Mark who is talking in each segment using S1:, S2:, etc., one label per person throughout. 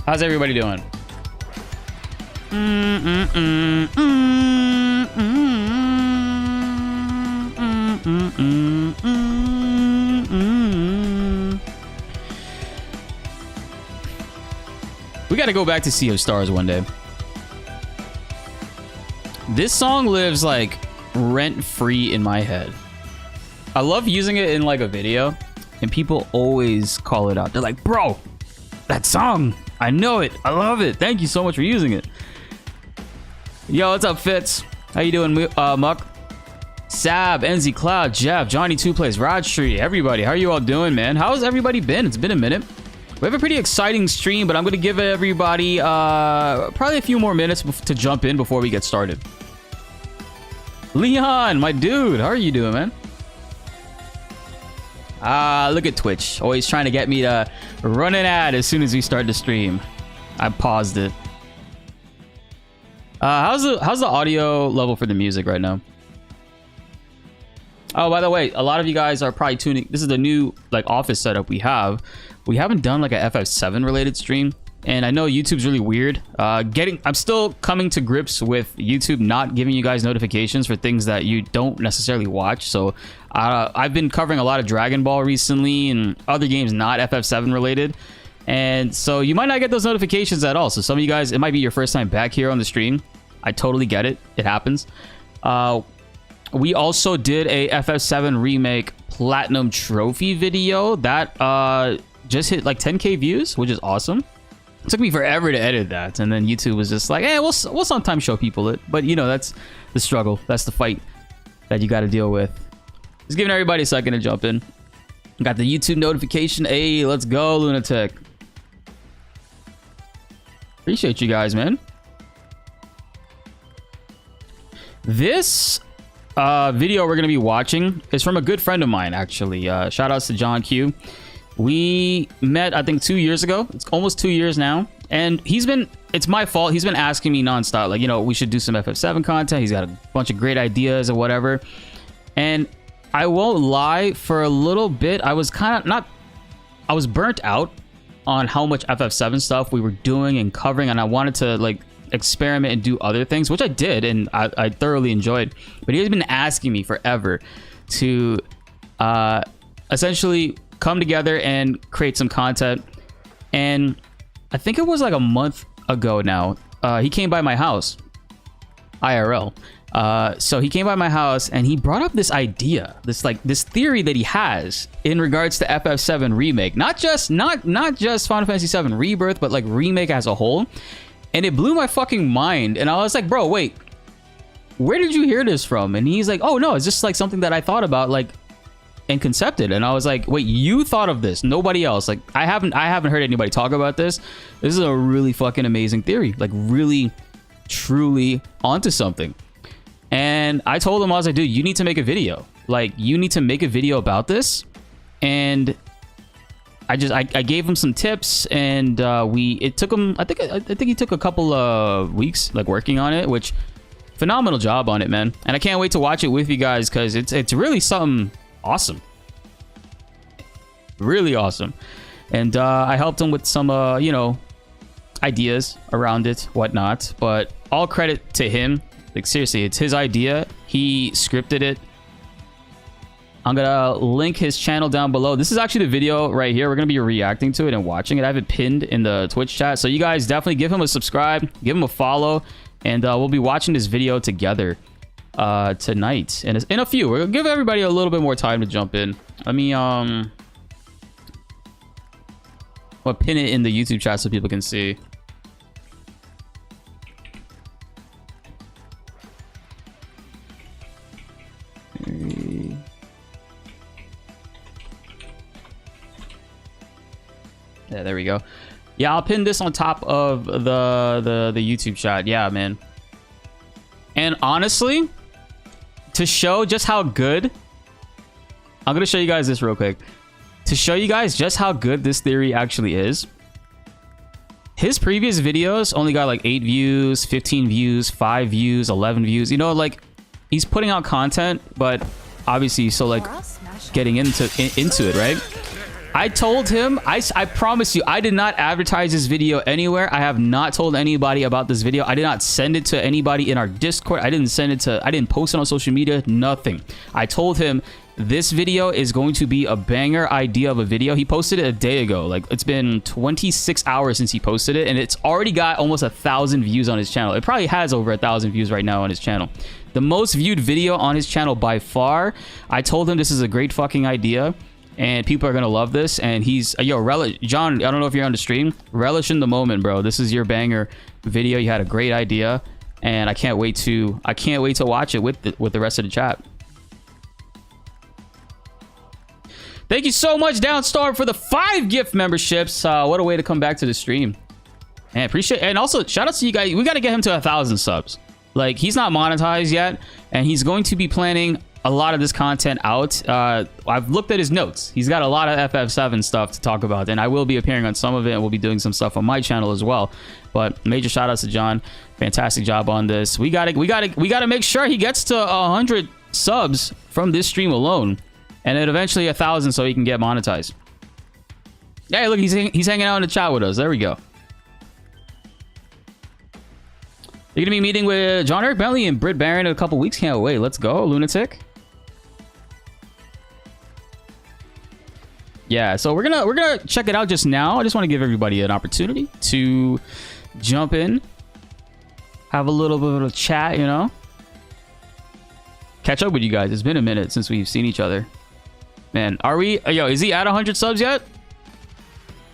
S1: How's everybody doing? We gotta go back to Sea of Stars one day. This song lives like rent-free in my head. I love using it in like a video, and people always call it out. They're like, bro, that song, I know it, I love it, thank you so much for using it. Yo, what's up, Fitz? How you doing, Muck? Sab, NZ Cloud, Jeff, Johnny 2 Plays, Rod Street, everybody, how are you all doing, man? How's everybody been? It's been a minute. We have a pretty exciting stream, but I'm going to give everybody probably a few more minutes to jump in before we get started. Leon, my dude, how are you doing, man? Look at Twitch. Always trying to get me to run an ad as soon as we start the stream. I paused it. How's the audio level for the music right now? Oh, by the way, a lot of you guys are probably tuning. This is the new like office setup we have. We haven't done like a FF7 related stream, and I know YouTube's really weird. I'm still coming to grips with YouTube not giving you guys notifications for things that you don't necessarily watch. So I've been covering a lot of Dragon Ball recently and other games not FF7 related, and so you might not get those notifications at all. So some of you guys, it might be your first time back here on the stream. I totally get it. It happens. We also did a FF7 Remake Platinum Trophy video that just hit like 10k views, which is awesome. It took me forever to edit that, and then YouTube was just like, hey, we'll sometimes show people it. But you know, that's the struggle. That's the fight that you got to deal with. Just giving everybody a second to jump in. Got the YouTube notification. Hey, let's go, Lunatic. Appreciate you guys, man. This video we're going to be watching is from a good friend of mine, actually. Shout outs to John Q. We met, I think, 2 years ago. It's almost 2 years now. And it's my fault. He's been asking me nonstop, like, you know, we should do some FF7 content. He's got a bunch of great ideas or whatever. And I won't lie, for a little bit, I was burnt out on how much FF7 stuff we were doing and covering. And I wanted to, like, experiment and do other things, which I did, and I thoroughly enjoyed. But he's been asking me forever to essentially come together and create some content. And I think it was like a month ago now, he came by my house IRL. So he came by my house and he brought up this idea, this theory that he has in regards to FF7 Remake, not just Final Fantasy VII Rebirth, but like Remake as a whole. And it blew my fucking mind. And I was like, bro, wait, where did you hear this from? And he's like, oh no, it's just like something that I thought about, like, and concepted. And I was like, wait, you thought of this, nobody else? Like, I haven't heard anybody talk about this. This is a really fucking amazing theory, like really truly onto something. And I told him, I was like, dude, you need to make a video. Like, you need to make a video about this. And I gave him some tips, and it took him, I think he took a couple of weeks, like, working on it, which phenomenal job on it, man. And I can't wait to watch it with you guys, because it's really something awesome, really awesome. And I helped him with some you know, ideas around it, whatnot. But all credit to him. Like, seriously, it's his idea. He scripted it. I'm gonna link his channel down below. This is actually the video right here. We're gonna be reacting to it and watching it. I have it pinned in the Twitch chat, so you guys definitely give him a subscribe, give him a follow, and we'll be watching this video together tonight. And in a few, we're gonna give everybody a little bit more time to jump in. Let me I'll pin it in the YouTube chat so people can see. Yeah, there we go. Yeah, I'll pin this on top of the YouTube chat. Yeah, man. And honestly, to show just how good, I'm gonna show you guys this real quick. To show you guys just how good this theory actually is, his previous videos only got like 8 views, 15 views, 5 views, 11 views. You know, like, he's putting out content, but obviously he's still like getting into it, right? I told him, I promise you, I did not advertise this video anywhere. I have not told anybody about this video. I did not send it to anybody in our Discord. I didn't post it on social media, nothing. I told him this video is going to be a banger idea of a video. He posted it a day ago. Like, it's been 26 hours since he posted it, and it's already got almost 1,000 views on his channel. It probably has over 1,000 views right now on his channel. The most viewed video on his channel by far. I told him this is a great fucking idea. And people are gonna love this. And he's relish, John, I don't know if you're on the stream. Relish in the moment, bro. This is your banger video. You had a great idea, and I can't wait to watch it with the rest of the chat. Thank you so much, Downstorm, for the 5 gift memberships. What a way to come back to the stream. And appreciate, and also shout out to you guys. We got to get him to 1,000 subs. Like, he's not monetized yet, and he's going to be planning a lot of this content out. I've looked at his notes. He's got a lot of FF7 stuff to talk about, and I will be appearing on some of it, and we'll be doing some stuff on my channel as well. But major shout outs to John. Fantastic job on this. We gotta make sure he gets to 100 subs from this stream alone, and then eventually 1,000 so he can get monetized. Hey, look, he's hanging out in the chat with us. There we go. You're gonna be meeting with John Eric Bentley and Britt Baron in a couple weeks. Can't wait. Let's go, Lunatic. Yeah, so we're gonna check it out just now. I just want to give everybody an opportunity to jump in, have a little bit of a chat, you know, catch up with you guys. It's been a minute since we've seen each other. Man, are we? Yo, is he at 100 subs yet?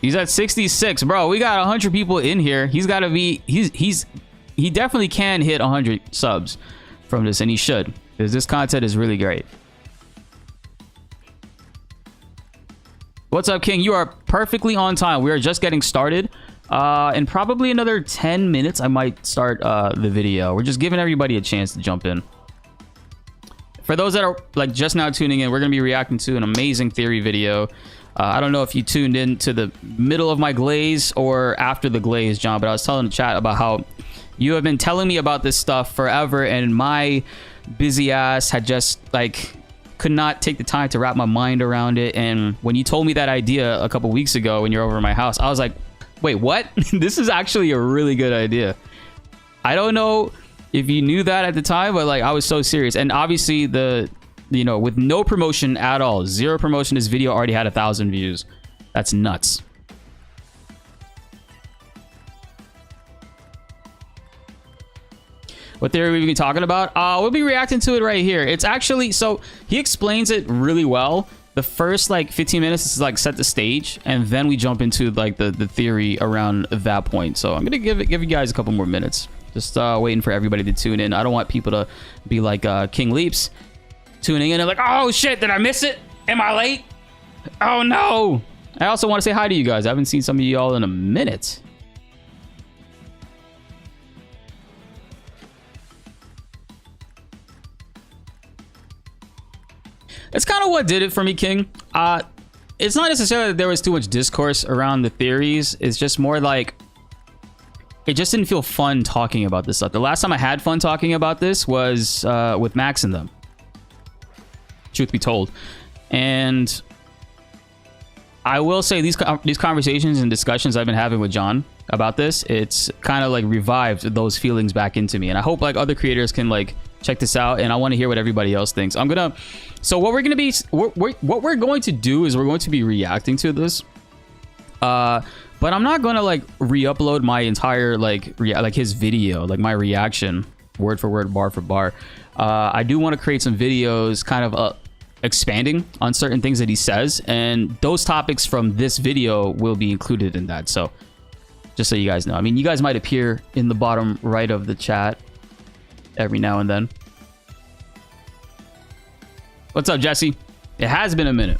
S1: He's at 66, bro. We got 100 people in here. He's got to be. He definitely can hit 100 subs from this, and he should, because this content is really great. What's up, King? You are perfectly on time. We are just getting started. In probably another 10 minutes, I might start the video. We're just giving everybody a chance to jump in. For those that are like just now tuning in, we're going to be reacting to an amazing theory video. I don't know if you tuned in to the middle of my glaze or after the glaze, John, but I was telling the chat about how you have been telling me about this stuff forever, and my busy ass had just like could not take the time to wrap my mind around it. And when you told me that idea a couple weeks ago when you're over at my house, I was like, wait, what? This is actually a really good idea. I don't know if you knew that at the time, but like, I was so serious. And obviously with no promotion at all, 0 promotion, this video already had 1,000 views. That's nuts. What theory we'll be talking about? We'll be reacting to it right here. It's actually, so he explains it really well. The first like 15 minutes is like set the stage, and then we jump into like the theory around that point. So I'm gonna give you guys a couple more minutes. Just waiting for everybody to tune in. I don't want people to be like King Leaps tuning in and like, oh shit, did I miss it? Am I late? Oh no. I also want to say hi to you guys. I haven't seen some of you all in a minute. It's kind of what did it for me, King. It's not necessarily that there was too much discourse around the theories. It's just more like it just didn't feel fun talking about this stuff. The last time I had fun talking about this was with Max and them, truth be told. And I will say these conversations and discussions I've been having with John about this, it's kind of like revived those feelings back into me. And I hope like other creators can like check this out, and I want to hear what everybody else thinks. So what we're going to do is we're going to be reacting to this. But I'm not going to like re-upload my entire like his video, like my reaction word for word, bar for bar. I do want to create some videos kind of expanding on certain things that he says, and those topics from this video will be included in that. So just so you guys know, I mean, you guys might appear in the bottom right of the chat every now and then. What's up, Jesse? It has been a minute.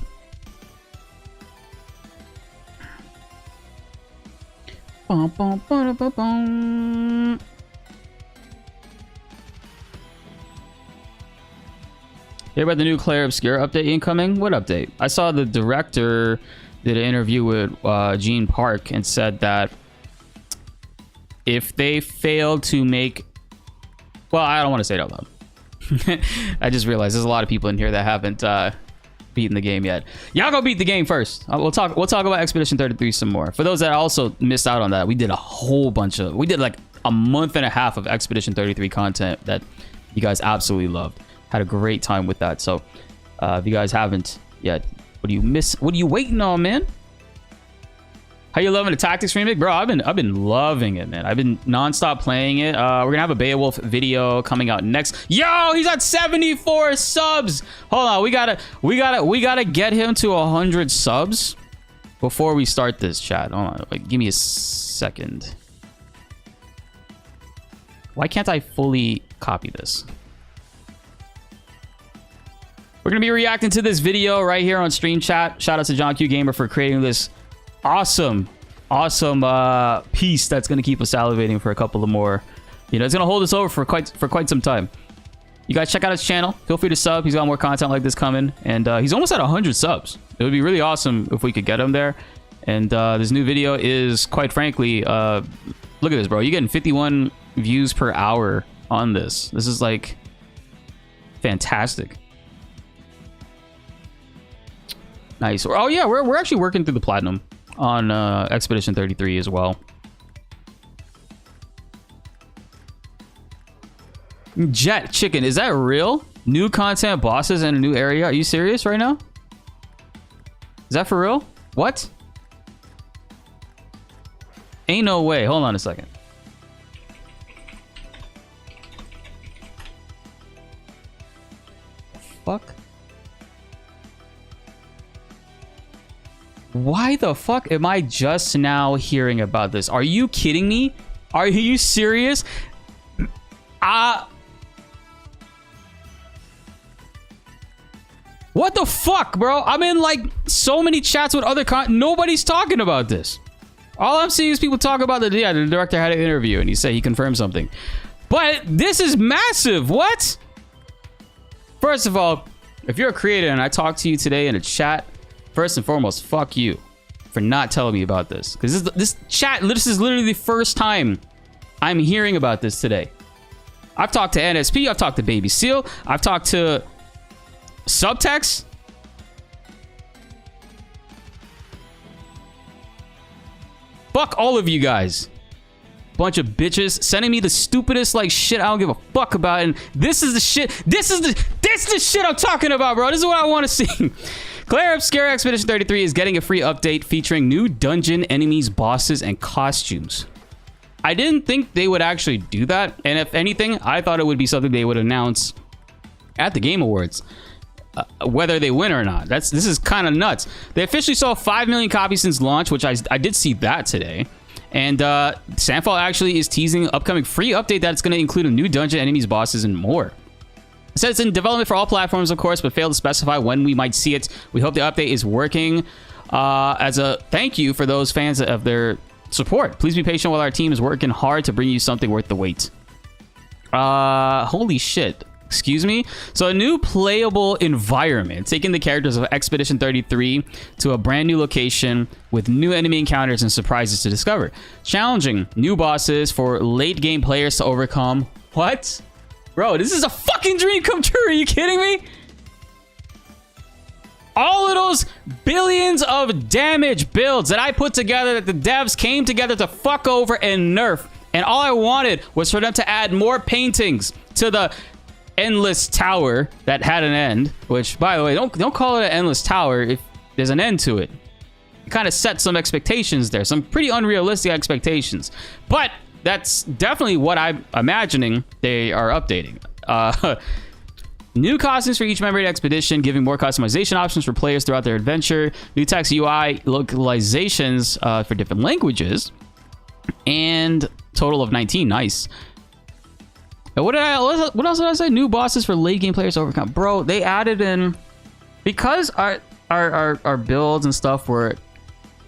S1: Bum, bum, bum, bum, bum. Hear about the new Claire Obscure update incoming? What update? I saw the director did an interview with Gene Park and said that if they fail to make... Well, I don't want to say it out loud. I just realized there's a lot of people in here that haven't beaten the game yet. Y'all go beat the game first. We'll talk about Expedition 33 some more. For those that also missed out on that, we did a whole bunch of, we did like a month and a half of Expedition 33 content that you guys absolutely loved. Had a great time with that. So if you guys haven't yet, what are you waiting on, man? How you loving the Tactics remake? Bro, I've been loving it, man. I've been nonstop playing it. We're gonna have a Beowulf video coming out next. Yo, he's at 74 subs. Hold on, we gotta get him to 100 subs before we start this, chat. Hold on, like, give me a second. Why can't I fully copy this? We're gonna be reacting to this video right here on stream chat. Shout out to John Q Gamer for creating this awesome piece that's gonna keep us salivating for a couple of more, you know, it's gonna hold us over for quite some time. You guys check out his channel, feel free to sub. He's got more content like this coming, and he's almost at 100 subs. It would be really awesome if we could get him there. And this new video is, quite frankly, look at this, bro. You're getting 51 views per hour on this. This is like fantastic. Nice. Oh yeah, we're actually working through the platinum on Expedition 33 as well. Jet Chicken, is that real? New content, bosses, and a new area? Are you serious right now? Is that for real? What? Ain't no way. Hold on a second. Fuck? Why the fuck am I just now hearing about this? Are you kidding me? Are you serious? What the fuck, bro? I'm in like so many chats with other nobody's talking about this. All I'm seeing is people talk about the director had an interview and he said he confirmed something. But this is massive. What? First of all, if you're a creator and I talk to you today in a chat, first and foremost, fuck you for not telling me about this. Because this is literally the first time I'm hearing about this today. I've talked to NSP, I've talked to Baby Seal, I've talked to Subtext. Fuck all of you guys. Bunch of bitches sending me the stupidest like shit I don't give a fuck about. And this is the shit. This is the shit I'm talking about, bro. This is what I want to see. Claire Obscura Expedition 33 is getting a free update featuring new dungeon enemies, bosses, and costumes. I didn't think they would actually do that. And if anything, I thought it would be something they would announce at the Game Awards. Whether they win or not. This is kind of nuts. They officially sold 5 million copies since launch, which I did see that today. And Sandfall actually is teasing an upcoming free update that's going to include a new dungeon, enemies, bosses, and more. It says it's in development for all platforms, of course, but failed to specify when we might see it. We hope the update is working as a thank you for those fans of their support. Please be patient while our team is working hard to bring you something worth the wait. Holy shit. Excuse me? So a new playable environment, taking the characters of Expedition 33 to a brand new location with new enemy encounters and surprises to discover. Challenging new bosses for late game players to overcome. What? Bro, this is a fucking dream come true. Are you kidding me? All of those billions of damage builds that I put together that the devs came together to fuck over and nerf. And all I wanted was for them to add more paintings to the endless tower that had an end, which, by the way, don't call it an endless tower if there's an end to it. It kind of set some expectations there, some pretty unrealistic expectations, but that's definitely what I'm imagining they are updating. New costumes for each member of the expedition, giving more customization options for players throughout their adventure, new text UI localizations for different languages, and total of 19. Nice. What else did I say? New bosses for late game players to overcome. Bro, they added in, because our builds and stuff were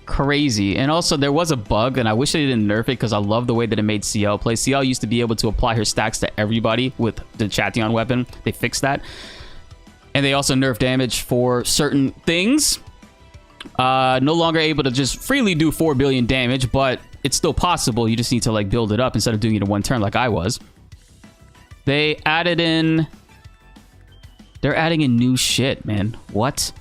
S1: crazy, and also there was a bug, and I wish they didn't nerf it because I love the way that it made CL play. CL used to be able to apply her stacks to everybody with the Chatillon weapon. They fixed that, and they also nerfed damage for certain things. No longer able to just freely do 4 billion damage, but it's still possible. You just need to like build it up instead of doing it in one turn like I was. They added in... They're adding in new shit, man. What?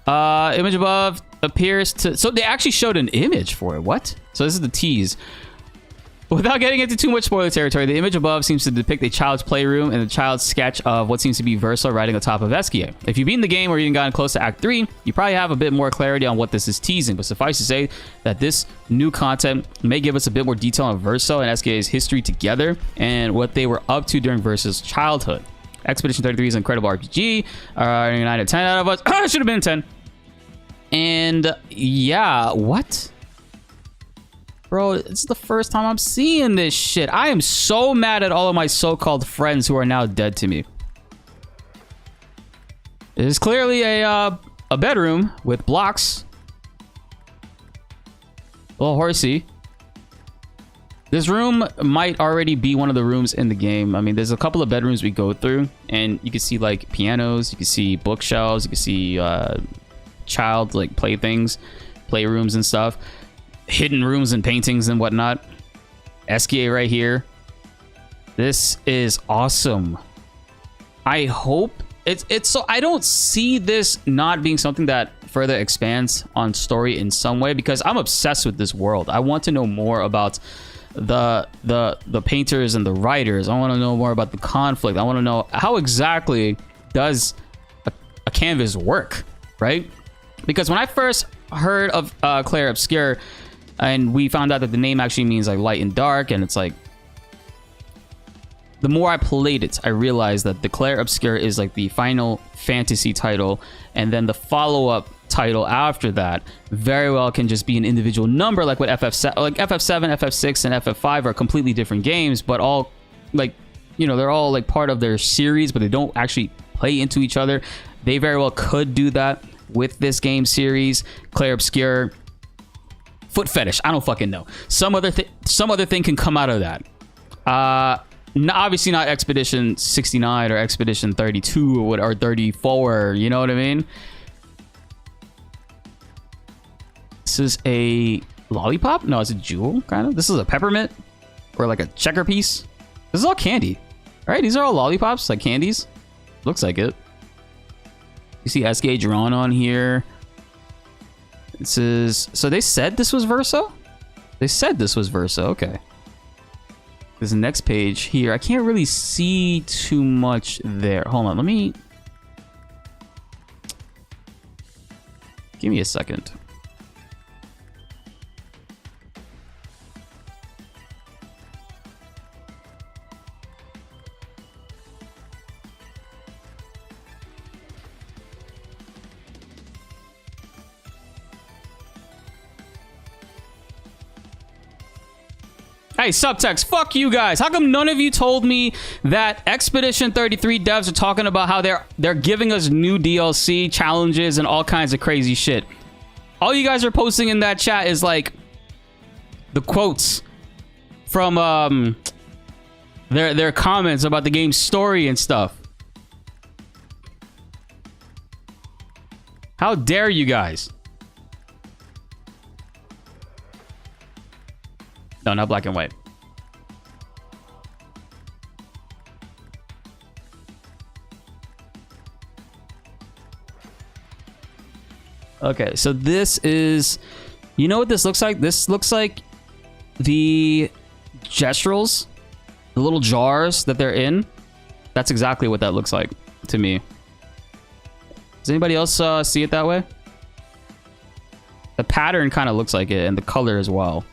S1: Image above appears to... So they actually showed an image for it. What? So this is the tease. Without getting into too much spoiler territory, the image above seems to depict a child's playroom and a child's sketch of what seems to be Verso riding on top of Eskia. If you've beaten the game or even gotten close to Act 3, you probably have a bit more clarity on what this is teasing, but suffice to say that this new content may give us a bit more detail on Verso and Eskia's history together and what they were up to during Verso's childhood. Expedition 33 is an incredible RPG. 9 out of 10 out of us. Should have been 10. And yeah, what? Bro, it's the first time I'm seeing this shit. I am so mad at all of my so-called friends who are now dead to me. It is clearly a bedroom with blocks. A little horsey. This room might already be one of the rooms in the game. I mean, there's a couple of bedrooms we go through, and you can see like pianos, you can see bookshelves, you can see child like playthings, playrooms and stuff. Hidden rooms and paintings and whatnot. Eskia right here. This is awesome. I hope it's so I don't see this not being something that further expands on story in some way, because I'm obsessed with this world. I want to know more about the painters and the writers. I want to know more about the conflict. I want to know how exactly does a canvas work, right? Because when I first heard of Clair Obscur, and we found out that the name actually means like light and dark, and it's like, the more I played it, I realized that the Clair Obscur is like the Final Fantasy title, and then the follow-up title after that very well can just be an individual number, like what FF7, FF6, and FF5 are completely different games, but all like, you know, they're all like part of their series, but they don't actually play into each other. They very well could do that with this game series. Clair Obscur, foot fetish, I don't fucking know. Some other thing can come out of that. Obviously not Expedition 69 or Expedition 32 or 34, you know what I mean? This is a lollipop? No, it's a jewel, kind of. This is a peppermint or like a checker piece. This is all candy, right? These are all lollipops, like candies. Looks like it. You see SK drawn on here. This is, so they said this was Verso? They said this was Verso, okay. This next page here, I can't really see too much there. Hold on, let me... Give me a second. Hey, subtext, fuck you guys. How come none of you told me that Expedition 33 devs are talking about how they're giving us new DLC challenges and all kinds of crazy shit? All you guys are posting in that chat is like the quotes from their comments about the game's story and stuff. How dare you guys? No, not black and white. Okay, so this is... You know what this looks like? This looks like the gestrals, the little jars that they're in. That's exactly what that looks like to me. Does anybody else see it that way? The pattern kind of looks like it, and the color as well.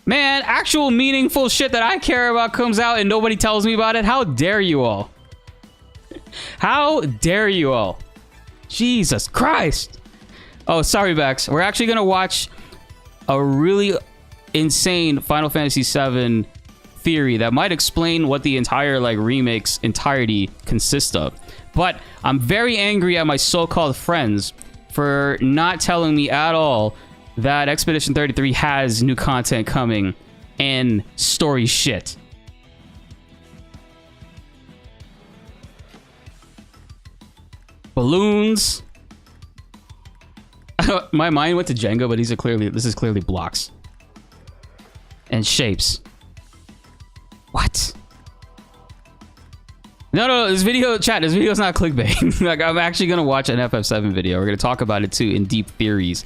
S1: Man, actual meaningful shit that I care about comes out and nobody tells me about it. How dare you all? How dare you all? Jesus Christ. Oh, sorry, Bex. We're actually going to watch a really insane Final Fantasy VII theory that might explain what the entire like remake's entirety consists of. But I'm very angry at my so-called friends for not telling me at all that Expedition 33 has new content coming and story shit. Balloons. My mind went to Jenga, but this is clearly blocks. and shapes. What? No, this video, chat, this video is not clickbait. Like, I'm actually gonna watch an FF7 video. We're gonna talk about it too in deep theories.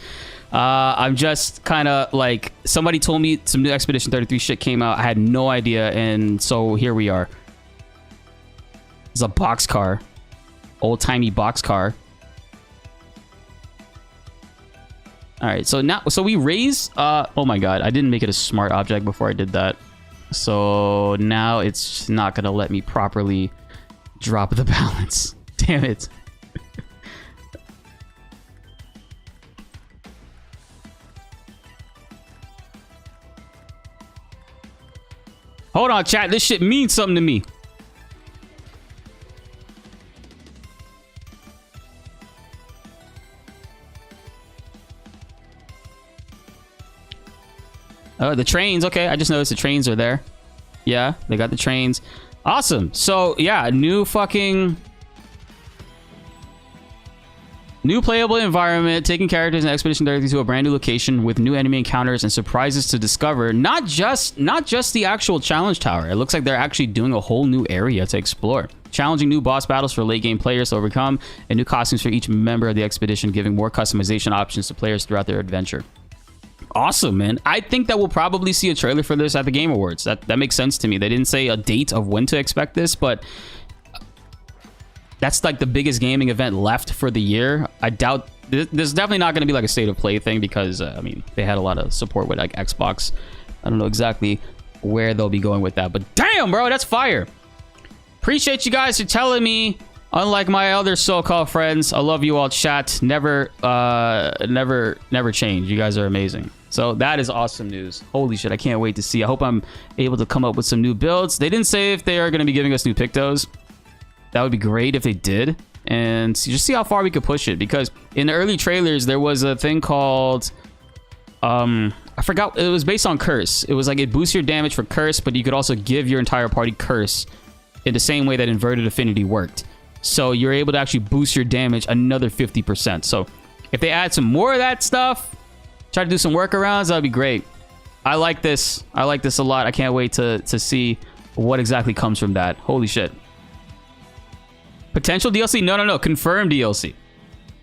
S1: I'm just kind of like, somebody told me some new Expedition 33 shit came out. I had no idea, and so here we are. It's a boxcar, old-timey boxcar. All right, so now, so we raise. Oh my god, I didn't make it a smart object before I did that. So now it's not gonna let me properly drop the balance. Damn it. Hold on, chat. This shit means something to me. Oh, the trains. Okay, I just noticed the trains are there. Yeah, they got the trains. Awesome. So, yeah, new playable environment, taking characters in Expedition 33 to a brand new location with new enemy encounters and surprises to discover. Not just the actual challenge tower. It looks like they're actually doing a whole new area to explore. Challenging new boss battles for late game players to overcome, and new costumes for each member of the expedition, giving more customization options to players throughout their adventure. Awesome, man. I think that we'll probably see a trailer for this at the Game Awards. That makes sense to me. They didn't say a date of when to expect this, but that's like the biggest gaming event left for the year. I doubt there's definitely not going to be like a state of play thing because I mean, they had a lot of support with like Xbox. I don't know exactly where they'll be going with that, but damn, bro, that's fire. Appreciate you guys for telling me. Unlike my other so-called friends, I love you all, chat. Never change. You guys are amazing. So that is awesome news. Holy shit, I can't wait to see. I hope I'm able to come up with some new builds. They didn't say if they are going to be giving us new pictos. That would be great if they did. And just see how far we could push it. Because in the early trailers, there was a thing called... I forgot. It was based on curse. It was like it boosts your damage for curse, but you could also give your entire party curse in the same way that inverted affinity worked. So you're able to actually boost your damage another 50%. So if they add some more of that stuff, try to do some workarounds, that'd be great. I like this. I like this a lot. I can't wait to see what exactly comes from that. Holy shit. Potential DLC? No. Confirmed DLC.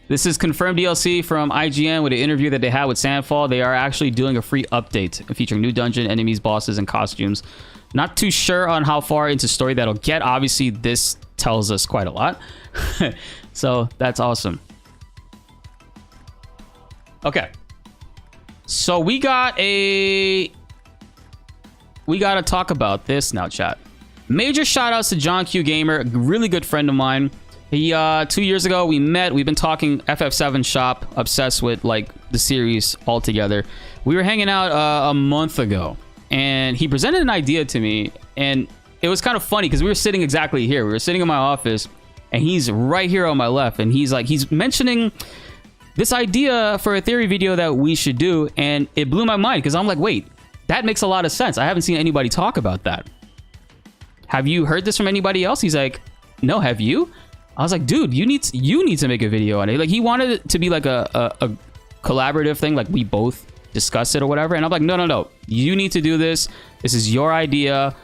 S1: This is confirmed DLC from IGN with an interview that they had with Sandfall. They are actually doing a free update featuring new dungeon, enemies, bosses, and costumes. Not too sure on how far into story that'll get. Obviously, this tells us quite a lot. So that's awesome. Okay. So we gotta talk about this now, chat. Major shout outs to John Q Gamer, a really good friend of mine. He 2 years ago we met. We've been talking FF7 shop, obsessed with like the series altogether. We were hanging out a month ago, and he presented an idea to me, and it was kind of funny because we were sitting exactly here. We were sitting in my office, and he's right here on my left, and he's mentioning this idea for a theory video that we should do, and it blew my mind because I'm like, wait, that makes a lot of sense. I haven't seen anybody talk about that. Have you heard this from anybody else? He's like, no, have you? I was like, dude, you need to make a video on it. Like, he wanted it to be like a collaborative thing, like we both discuss it or whatever. And I'm like, no, you need to do this. This is your idea.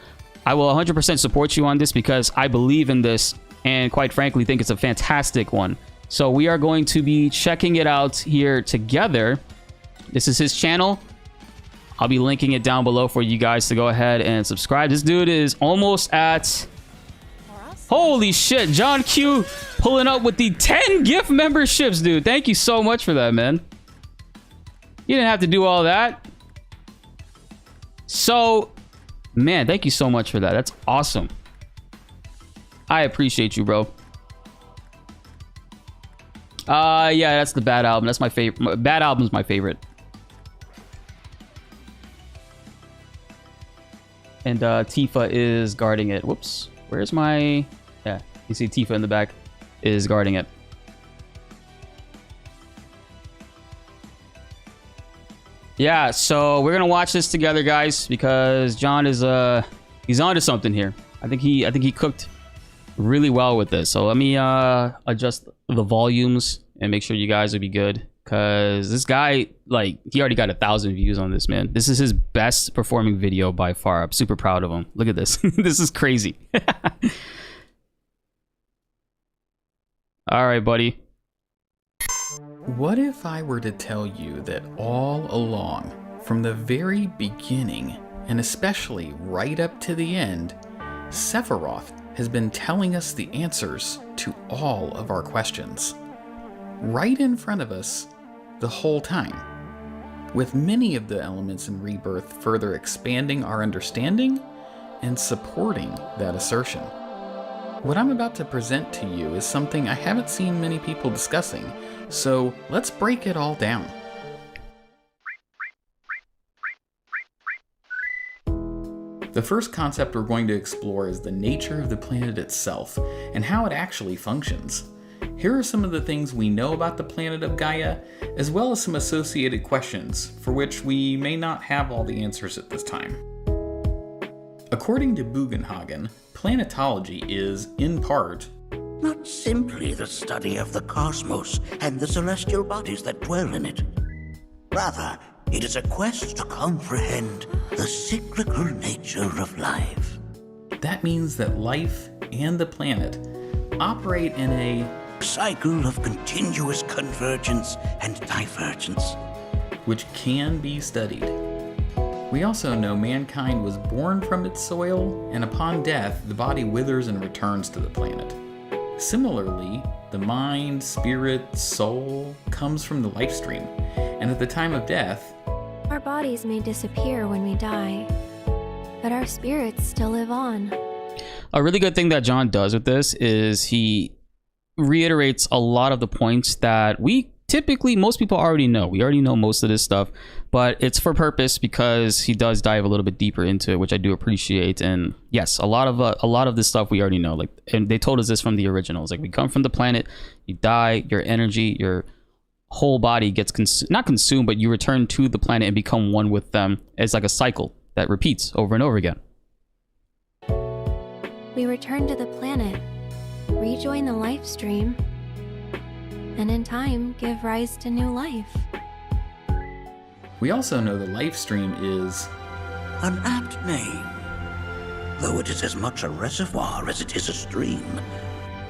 S1: I will 100% support you on this because I believe in this and quite frankly think it's a fantastic one. So we are going to be checking it out here together. This is his channel. I'll be linking it down below for you guys to go ahead and subscribe. This dude is almost at... Holy shit, John Q pulling up with the 10 gift memberships, dude. Thank you so much for that, man. You didn't have to do all that. So, man, thank you so much for that. That's awesome. I appreciate you, bro. Yeah, that's the Bad album. That's my favorite. Bad album's my favorite. And Tifa is guarding it. Whoops. Where's my... Yeah, you see Tifa in the back is guarding it. Yeah, so we're gonna watch this together, guys, because John is he's onto something here. I think he cooked really well with this. So let me adjust the volumes and make sure you guys will be good because this guy, like, he already got 1,000 views on this, man. This is his best performing video by far. I'm super proud of him. Look at this. This is crazy. All right, buddy.
S2: What if I were to tell you that all along, from the very beginning, and especially right up to the end, Sephiroth has been telling us the answers to all of our questions, right in front of us the whole time, with many of the elements in Rebirth further expanding our understanding and supporting that assertion. What I'm about to present to you is something I haven't seen many people discussing, so let's break it all down. The first concept we're going to explore is the nature of the planet itself and how it actually functions. Here are some of the things we know about the planet of Gaia, as well as some associated questions for which we may not have all the answers at this time. According to Bugenhagen, planetology is, in part,
S3: not simply the study of the cosmos and the celestial bodies that dwell in it. Rather, it is a quest to comprehend the cyclical nature of life.
S2: That means that life and the planet operate in a
S3: cycle of continuous convergence and divergence,
S2: which can be studied. We also know mankind was born from its soil, and upon death, the body withers and returns to the planet. Similarly, the mind, spirit, soul comes from the life stream, and at the time of death,
S4: our bodies may disappear when we die, but our spirits still live on.
S1: A really good thing that John does with this is he reiterates a lot of the points that most people already know. We already know most of this stuff, but it's for purpose because he does dive a little bit deeper into it, which I do appreciate. And yes, a lot of this stuff we already know. Like, and they told us this from the originals. Like, we come from the planet, you die, your energy, your whole body gets not consumed, but you return to the planet and become one with them. It's like a cycle that repeats over and over again.
S4: We return to the planet, rejoin the life stream, and in time give rise to new life.
S2: We also know the life stream is
S3: an apt name, though it is as much a reservoir as it is a stream,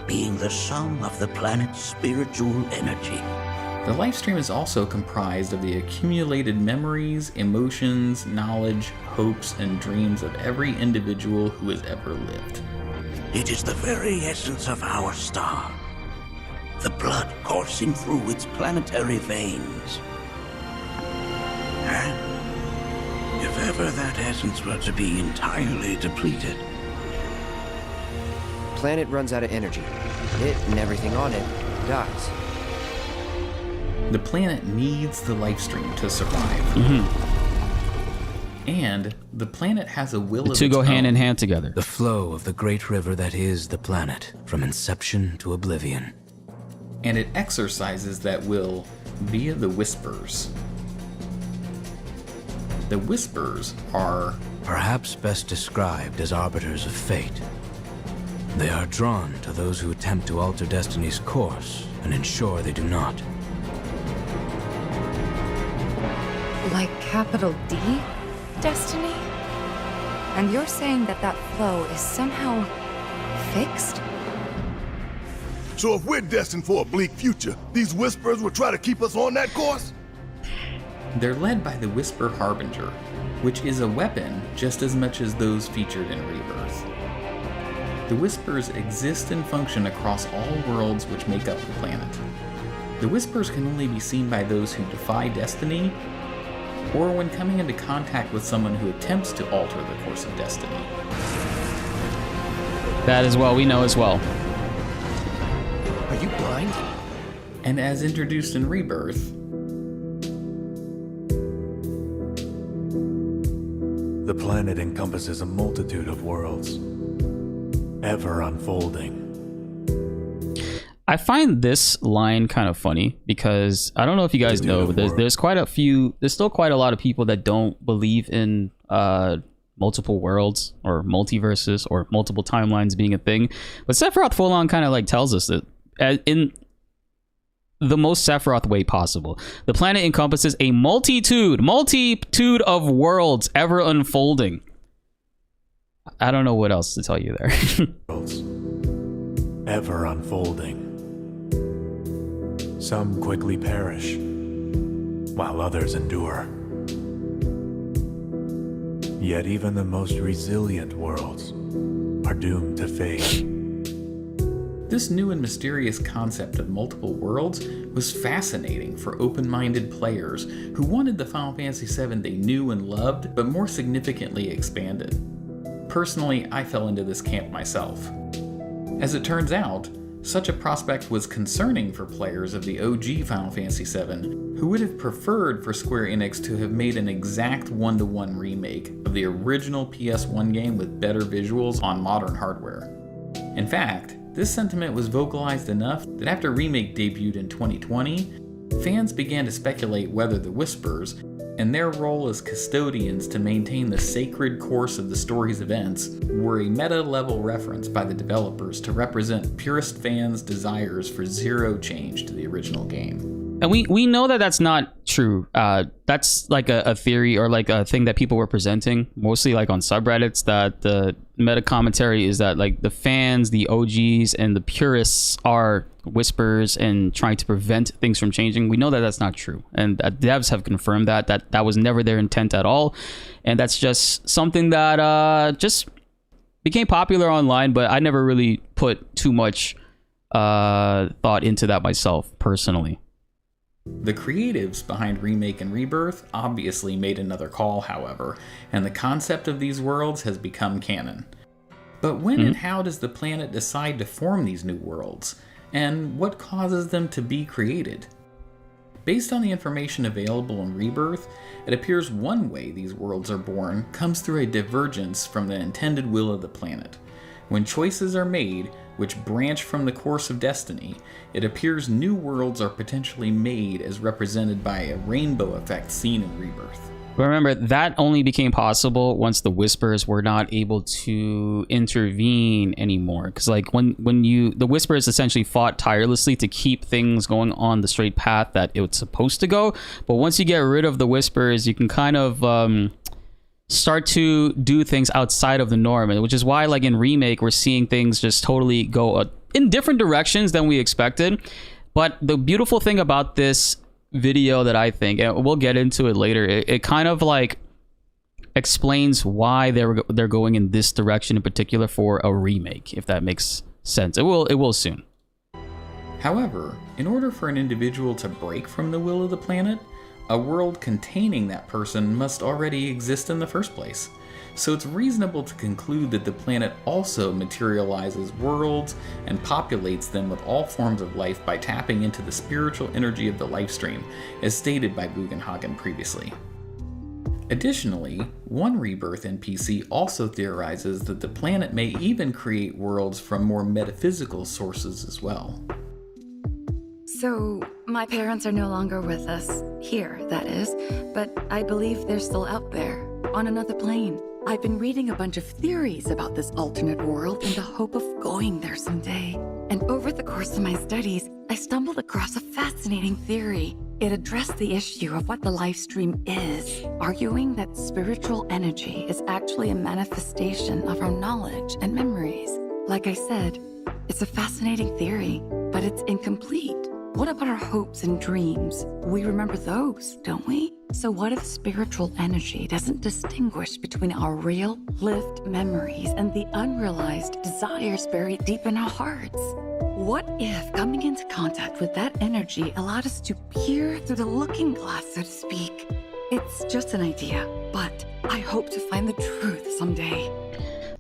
S3: being the sum of the planet's spiritual energy.
S2: The life stream is also comprised of the accumulated memories, emotions, knowledge, hopes, and dreams of every individual who has ever lived.
S3: It is the very essence of our star, the blood coursing through its planetary veins. And if ever that essence were to be entirely depleted,
S5: planet runs out of energy. It and everything on it dies.
S2: The planet needs the life stream to survive. And the planet has a will of its own.
S1: The two go hand in hand together.
S6: The flow of the great river that is the planet, from inception to oblivion.
S2: And it exercises that will via the Whispers. The Whispers are
S6: perhaps best described as arbiters of fate. They are drawn to those who attempt to alter destiny's course and ensure they do not.
S7: Like capital D? Destiny? And you're saying that that flow is somehow fixed?
S8: So if we're destined for a bleak future, these Whispers will try to keep us on that course?
S2: They're led by the Whisper Harbinger, which is a weapon just as much as those featured in Rebirth. The Whispers exist and function across all worlds which make up the planet. The Whispers can only be seen by those who defy destiny, or when coming into contact with someone who attempts to alter the course of destiny.
S1: That as well, we know as well.
S5: Are you blind?
S2: And as introduced in Rebirth,
S9: the planet encompasses a multitude of worlds, ever unfolding.
S1: I find this line kind of funny because I don't know if you guys know, but there's still quite a lot of people that don't believe in multiple worlds or multiverses or multiple timelines being a thing. But Sephiroth full on kind of like tells us that the most Sephiroth way possible. The planet encompasses a multitude of worlds ever unfolding. I don't know what else to tell you there.
S9: Worlds ever unfolding. Some quickly perish, while others endure. Yet even the most resilient worlds are doomed to fade.
S2: This new and mysterious concept of multiple worlds was fascinating for open-minded players who wanted the Final Fantasy VII they knew and loved, but more significantly expanded. Personally, I fell into this camp myself. As it turns out, such a prospect was concerning for players of the OG Final Fantasy VII, who would have preferred for Square Enix to have made an exact one-to-one remake of the original PS1 game with better visuals on modern hardware. In fact, this sentiment was vocalized enough that after Remake debuted in 2020, fans began to speculate whether the Whispers, and their role as custodians to maintain the sacred course of the story's events, were a meta-level reference by the developers to represent purist fans' desires for zero change to the original game.
S1: And we know that that's not true. That's like a theory or like a thing that people were presenting, mostly like on subreddits, that the meta commentary is that like the fans, the OGs, and the purists are whispers and trying to prevent things from changing. We know that that's not true. And devs have confirmed that was never their intent at all. And that's just something that just became popular online, but I never really put too much thought into that myself personally.
S2: The creatives behind Remake and Rebirth obviously made another call, however, and the concept of these worlds has become canon. But when and how does the planet decide to form these new worlds? And what causes them to be created? Based on the information available in Rebirth, it appears one way these worlds are born comes through a divergence from the intended will of the planet. When choices are made, which branch from the course of destiny, it appears new worlds are potentially made as represented by a rainbow effect seen in Rebirth.
S1: But remember, that only became possible once the Whispers were not able to intervene anymore. Because like when the Whispers essentially fought tirelessly to keep things going on the straight path that it was supposed to go. But once you get rid of the Whispers, you can kind of start to do things outside of the norm, which is why like in Remake we're seeing things just totally go in different directions than we expected. But the beautiful thing about this video that I think, and we'll get into it later, it kind of like explains why they're going in this direction in particular for a remake, if that makes sense. It will soon.
S2: However, in order for an individual to break from the will of the planet, a world containing that person must already exist in the first place. So it's reasonable to conclude that the planet also materializes worlds and populates them with all forms of life by tapping into the spiritual energy of the life stream, as stated by Bugenhagen previously. Additionally, one Rebirth NPC also theorizes that the planet may even create worlds from more metaphysical sources as well.
S7: So, my parents are no longer with us. Here, that is. But I believe they're still out there, on another plane. I've been reading a bunch of theories about this alternate world in the hope of going there someday. And over the course of my studies, I stumbled across a fascinating theory. It addressed the issue of what the life stream is, arguing that spiritual energy is actually a manifestation of our knowledge and memories. Like I said, it's a fascinating theory, but it's incomplete. What about our hopes and dreams? We remember those, don't we? So what if spiritual energy doesn't distinguish between our real, lived memories and the unrealized desires buried deep in our hearts? What if coming into contact with that energy allowed us to peer through the looking glass, so to speak? It's just an idea, but I hope to find the truth someday.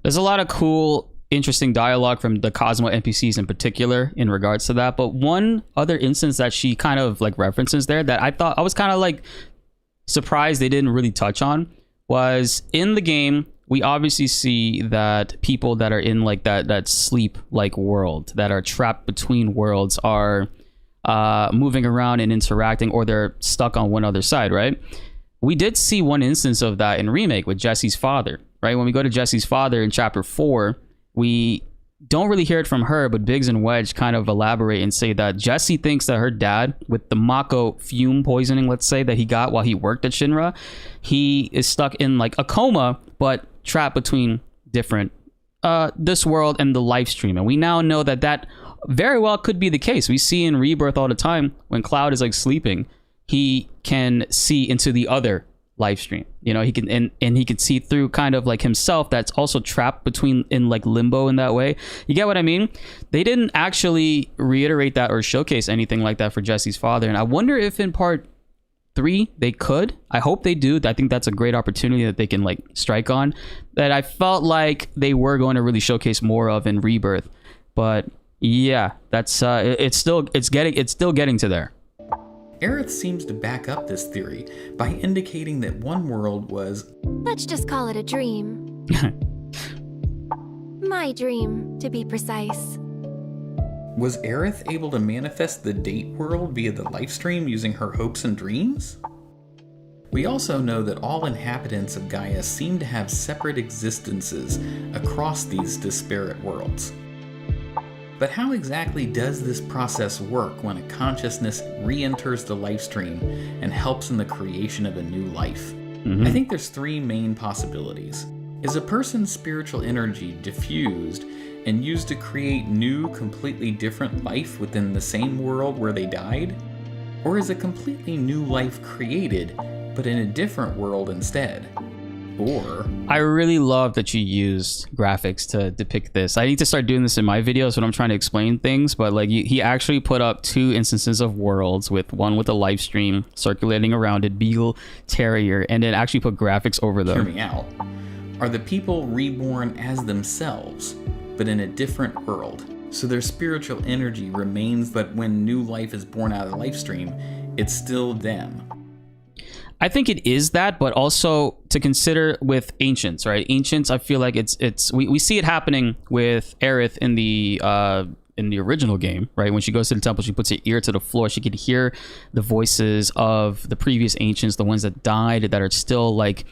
S1: There's a lot of cool, interesting dialogue from the Cosmo NPCs in particular in regards to that. But one other instance that she kind of like references there that I was kind of like surprised they didn't really touch on was in the game. We obviously see that people that are in like that sleep like world, that are trapped between worlds, are moving around and interacting, or they're stuck on one other side, right? We did see one instance of that in Remake with Jesse's father, right? When we go to Jesse's father in chapter 4, we don't really hear it from her, but Biggs and Wedge kind of elaborate and say that Jesse thinks that her dad, with the Mako fume poisoning, let's say, that he got while he worked at Shinra, he is stuck in like a coma, but trapped between different this world and the life stream. And we now know that that very well could be the case. We see in Rebirth all the time when Cloud is like sleeping, he can see into the other live stream, you know, he can and he can see through kind of like himself that's also trapped between in like limbo in that way. You get what I mean? They didn't actually reiterate that or showcase anything like that for Jesse's father, and I wonder if in part 3 they could. I hope they do. I think that's a great opportunity that they can like strike on, that I felt like they were going to really showcase more of in Rebirth. But yeah, that's it's still getting to there.
S2: Aerith seems to back up this theory by indicating that one world was,
S4: let's just call it a dream. My dream, to be precise.
S2: Was Aerith able to manifest the date world via the life stream using her hopes and dreams? We also know that all inhabitants of Gaia seem to have separate existences across these disparate worlds. But how exactly does this process work when a consciousness re-enters the life stream and helps in the creation of a new life? I think there's 3 main possibilities. Is a person's spiritual energy diffused and used to create new, completely different life within the same world where they died? Or is a completely new life created, but in a different world instead? Or...
S1: I really love that you used graphics to depict this. I need to start doing this in my videos when I'm trying to explain things, but like he actually put up 2 instances of worlds, with one with a live stream circulating around it, Beagle Terrier, and then actually put graphics over them.
S2: Hear me out. Are the people reborn as themselves, but in a different world? So their spiritual energy remains, but when new life is born out of the life stream, it's still them.
S1: I think it is that, but also to consider with Ancients, right? Ancients, I feel like we see it happening with Aerith in the original game, right? When she goes to the temple, she puts her ear to the floor. She could hear the voices of the previous Ancients, the ones that died, that are still like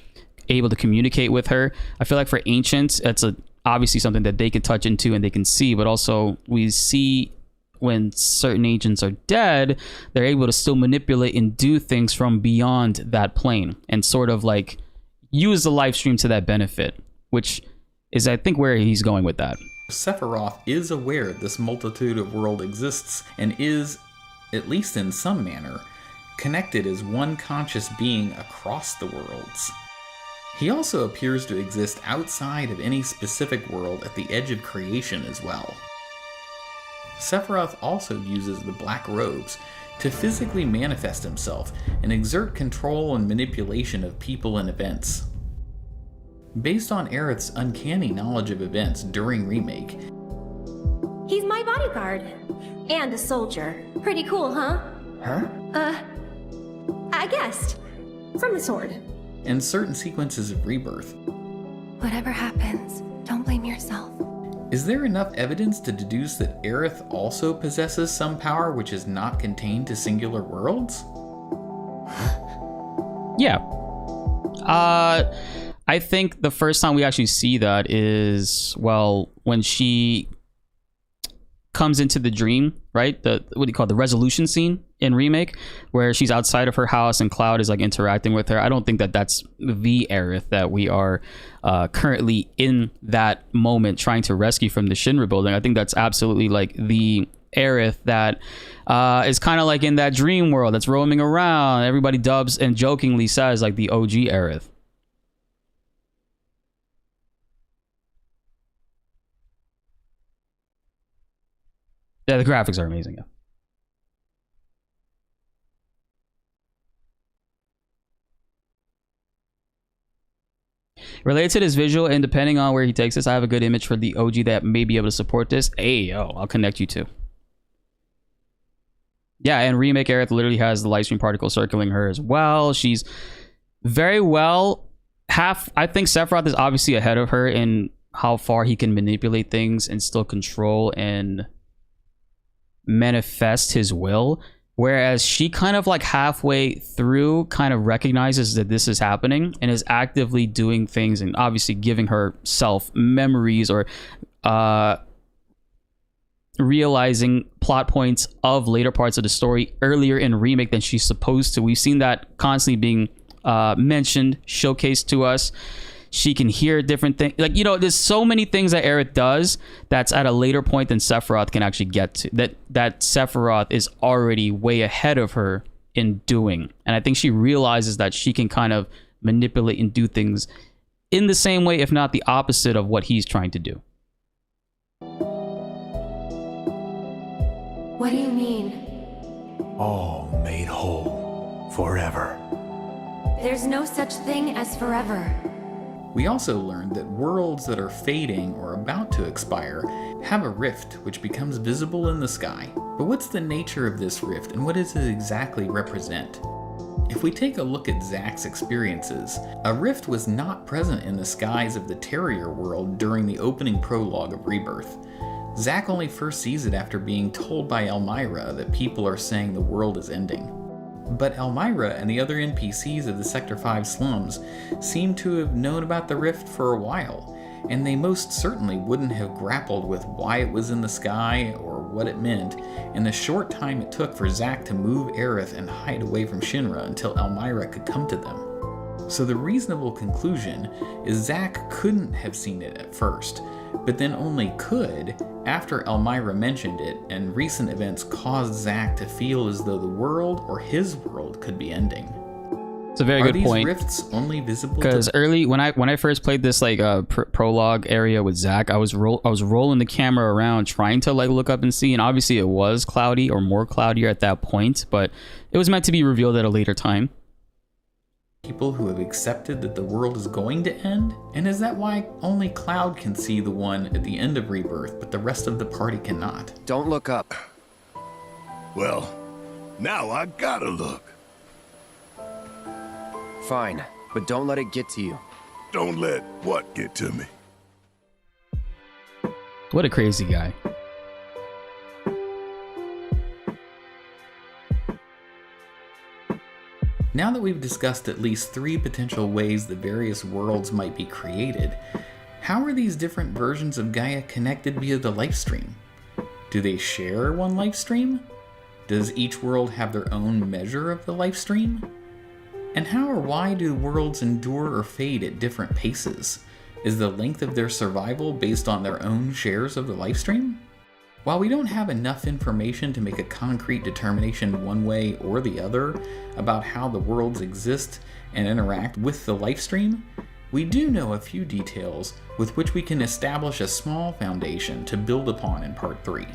S1: able to communicate with her. I feel like for Ancients, it's obviously something that they can touch into and they can see, but also we see when certain Ancients are dead, they're able to still manipulate and do things from beyond that plane and sort of like use the live stream to that benefit, which is, I think, where he's going with that.
S2: Sephiroth is aware this multitude of world exists and is, at least in some manner, connected as one conscious being across the worlds. He also appears to exist outside of any specific world at the edge of creation as well. Sephiroth also uses the black robes to physically manifest himself and exert control and manipulation of people and events. Based on Aerith's uncanny knowledge of events during Remake,
S4: He's my bodyguard. And a soldier. Pretty cool, huh? I guessed. From the sword.
S2: and certain sequences of Rebirth,
S4: Whatever happens, don't blame yourself.
S2: is there enough evidence to deduce that Aerith also possesses some power which is not contained to singular worlds?
S1: Yeah. I think the first time we actually see that is, well, when she comes into the dream, right? The, what do you call it? The resolution scene in Remake, where she's outside of her house and Cloud is like interacting with her. I don't think that that's the Aerith that we are currently in that moment trying to rescue from the Shinra building. I think that's absolutely like the Aerith that is kind of like in that dream world that's roaming around. Everybody dubs and jokingly says like the OG Aerith. Yeah, the graphics are amazing. Yeah. Related to this visual, and depending on where he takes this, I have a good image for the OG that may be able to support this. Hey, yo, I'll connect you to. Yeah, and Remake Aerith literally has the Lightstream particle circling her as well. She's very well I think Sephiroth is obviously ahead of her in how far he can manipulate things and still control and manifest his will, whereas she kind of like halfway through kind of recognizes that this is happening and is actively doing things and obviously giving herself memories or realizing plot points of later parts of the story earlier in Remake than she's supposed to. We've seen that constantly being mentioned, showcased to us. She can hear different things. Like, you know, there's so many things that Aerith does that's at a later point than Sephiroth can actually get to. That Sephiroth is already way ahead of her in doing. And I think she realizes that she can kind of manipulate and do things in the same way, if not the opposite of what he's trying to do.
S4: What do you mean?
S9: All made whole forever.
S4: There's no such thing as forever.
S2: We also learned that worlds that are fading or about to expire have a rift which becomes visible in the sky. But what's the nature of this rift and what does it exactly represent? If we take a look at Zack's experiences, a rift was not present in the skies of the Terrier world during the opening prologue of Rebirth. Zack only first sees it after being told by Elmyra that people are saying the world is ending. But Elmyra and the other NPCs of the Sector 5 slums seem to have known about the rift for a while, and they most certainly wouldn't have grappled with why it was in the sky or what it meant in the short time it took for Zack to move Aerith and hide away from Shinra until Elmyra could come to them. So the reasonable conclusion is Zack couldn't have seen it at first, but then only could after Elmyra mentioned it and recent events caused Zack to feel as though the world or his world could be ending.
S1: It's a very good point.
S2: Are these rifts only visible?
S1: Because early when I first played this like prologue area with Zack, I was rolling the camera around trying to like look up and see, and obviously it was cloudy or more cloudier at that point, but it was meant to be revealed at a later time.
S2: People who have accepted that the world is going to end? And is that why only Cloud can see the one at the end of Rebirth, but the rest of the party cannot?
S5: Don't look up.
S8: Well, now I gotta look.
S5: Fine, but don't let it get to you.
S8: Don't let what get to me?
S1: What a crazy guy.
S2: Now that we've discussed at least 3 potential ways the various worlds might be created, how are these different versions of Gaia connected via the lifestream? Do they share one lifestream? Does each world have their own measure of the lifestream? And how or why do worlds endure or fade at different paces? Is the length of their survival based on their own shares of the lifestream? While we don't have enough information to make a concrete determination one way or the other about how the worlds exist and interact with the lifestream, we do know a few details with which we can establish a small foundation to build upon in Part 3.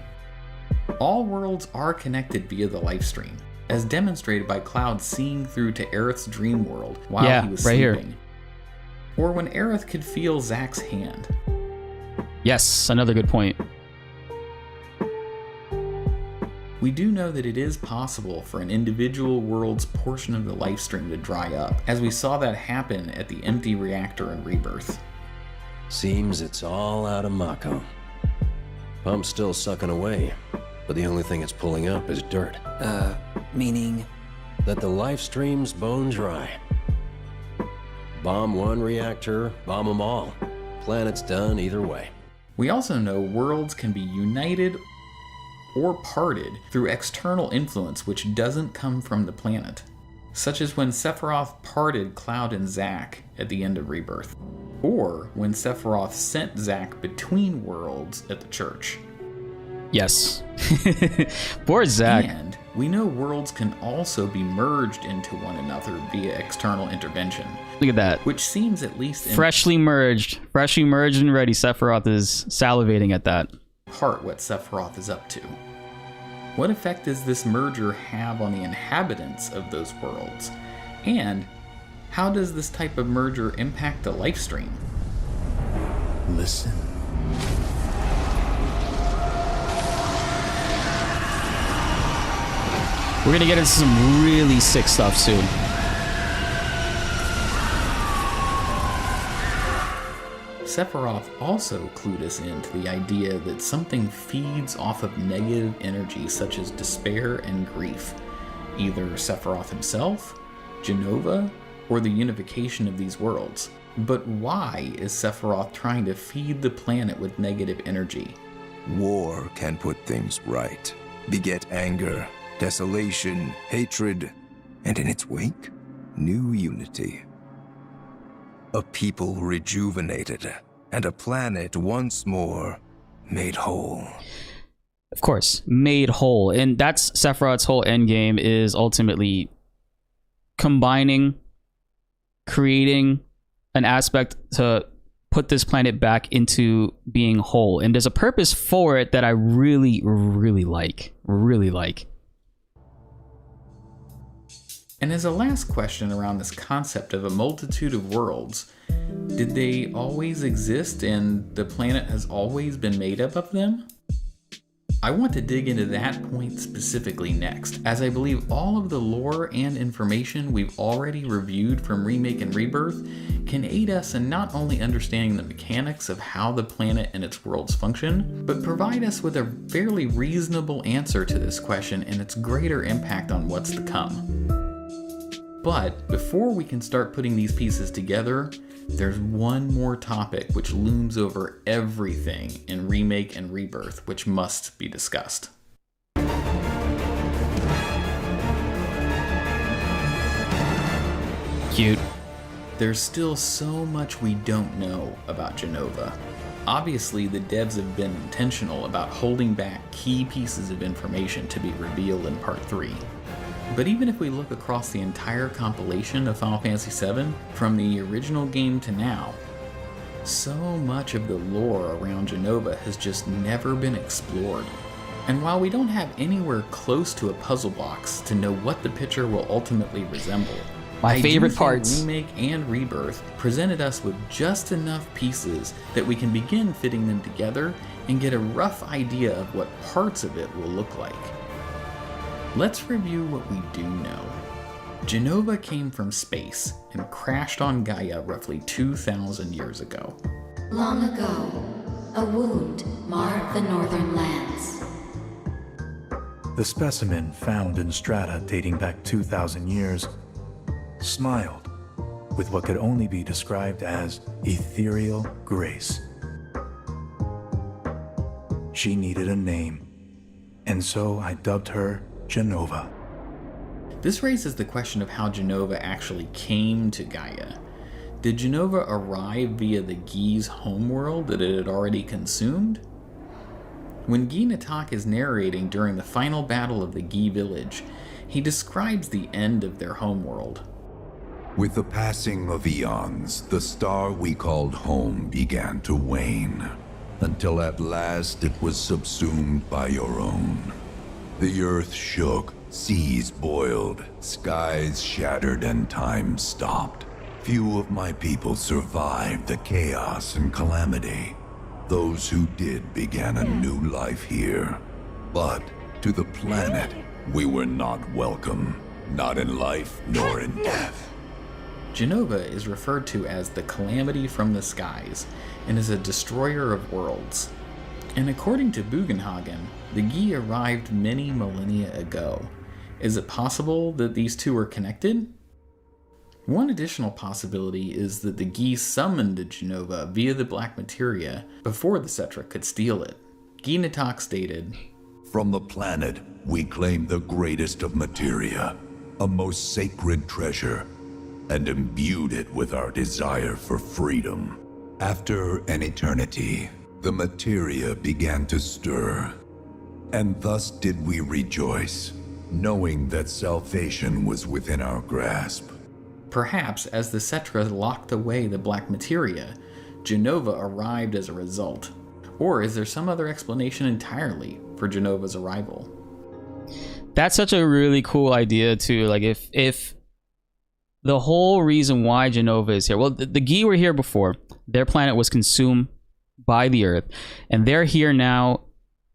S2: All worlds are connected via the lifestream, as demonstrated by Cloud seeing through to Aerith's dream world while he was sleeping. Here. Or when Aerith could feel Zack's hand.
S1: Yes, another good point.
S2: We do know that it is possible for an individual world's portion of the lifestream to dry up, as we saw that happen at the empty reactor in Rebirth.
S10: Seems it's all out of Mako. Pump's still sucking away, but the only thing it's pulling up is dirt.
S5: Meaning?
S10: That the life stream's bone dry. Bomb one reactor, bomb them all. Planet's done either way.
S2: We also know worlds can be united or parted through external influence which doesn't come from the planet, such as when Sephiroth parted Cloud and Zack at the end of Rebirth, or when Sephiroth sent Zack between worlds at the church.
S1: Yes. Poor Zack.
S2: And we know worlds can also be merged into one another via external intervention.
S1: Look at that.
S2: Which seems at least
S1: freshly merged and ready. Sephiroth is salivating at that.
S2: Part what Sephiroth is up to. What effect does this merger have on the inhabitants of those worlds? And how does this type of merger impact the lifestream?
S9: Listen.
S1: We're gonna get into some really sick stuff soon.
S2: Sephiroth also clued us into the idea that something feeds off of negative energy such as despair and grief. Either Sephiroth himself, Genova, or the unification of these worlds. But why is Sephiroth trying to feed the planet with negative energy?
S11: War can put things right, beget anger, desolation, hatred, and in its wake, new unity. A people rejuvenated, and a planet once more made whole.
S1: Of course, made whole. And that's Sephiroth's whole endgame, is ultimately combining, creating an aspect to put this planet back into being whole. And there's a purpose for it that I really, really like. Really like.
S2: And as a last question around this concept of a multitude of worlds, did they always exist and the planet has always been made up of them? I want to dig into that point specifically next, as I believe all of the lore and information we've already reviewed from Remake and Rebirth can aid us in not only understanding the mechanics of how the planet and its worlds function, but provide us with a fairly reasonable answer to this question and its greater impact on what's to come. But before we can start putting these pieces together, there's one more topic which looms over everything in Remake and Rebirth, which must be discussed.
S1: Cute.
S2: There's still so much we don't know about Jenova. Obviously, the devs have been intentional about holding back key pieces of information to be revealed in Part 3. But even if we look across the entire compilation of Final Fantasy VII, from the original game to now, so much of the lore around Jenova has just never been explored. And while we don't have anywhere close to a puzzle box to know what the picture will ultimately resemble,
S1: my favorite parts,
S2: Remake and Rebirth presented us with just enough pieces that we can begin fitting them together and get a rough idea of what parts of it will look like. Let's review what we do know. Jenova came from space and crashed on Gaia roughly 2,000 years ago.
S12: Long ago, a wound marred the northern lands.
S9: The specimen found in strata dating back 2,000 years smiled with what could only be described as ethereal grace. She needed a name, and so I dubbed her Jenova.
S2: This raises the question of how Jenova actually came to Gaia. Did Jenova arrive via the Gi's homeworld that it had already consumed? When Gi Natak is narrating during the final battle of the Gi village, he describes the end of their homeworld.
S13: With the passing of eons, the star we called home began to wane, until at last it was subsumed by your own. The earth shook, seas boiled, skies shattered, and time stopped. Few of my people survived the chaos and calamity. Those who did began a new life here. But to the planet, we were not welcome, not in life nor in death.
S2: Jenova is referred to as the Calamity from the Skies and is a destroyer of worlds. And according to Bugenhagen, the Gi arrived many millennia ago. Is it possible that these two are connected? One additional possibility is that the Gi summoned Jenova via the Black Materia before the Cetra could steal it. Gi Natak stated,
S13: "From the planet, we claim the greatest of materia, a most sacred treasure, and imbued it with our desire for freedom. After an eternity, the materia began to stir, and thus did we rejoice, knowing that salvation was within our grasp."
S2: Perhaps as the Cetra locked away the Black Materia, Jenova arrived as a result. Or is there some other explanation entirely for Jenova's arrival?
S1: That's such a really cool idea too. Like if the whole reason why Jenova is here, well, the Gi were here before. Their planet was consumed by the Earth, and they're here now.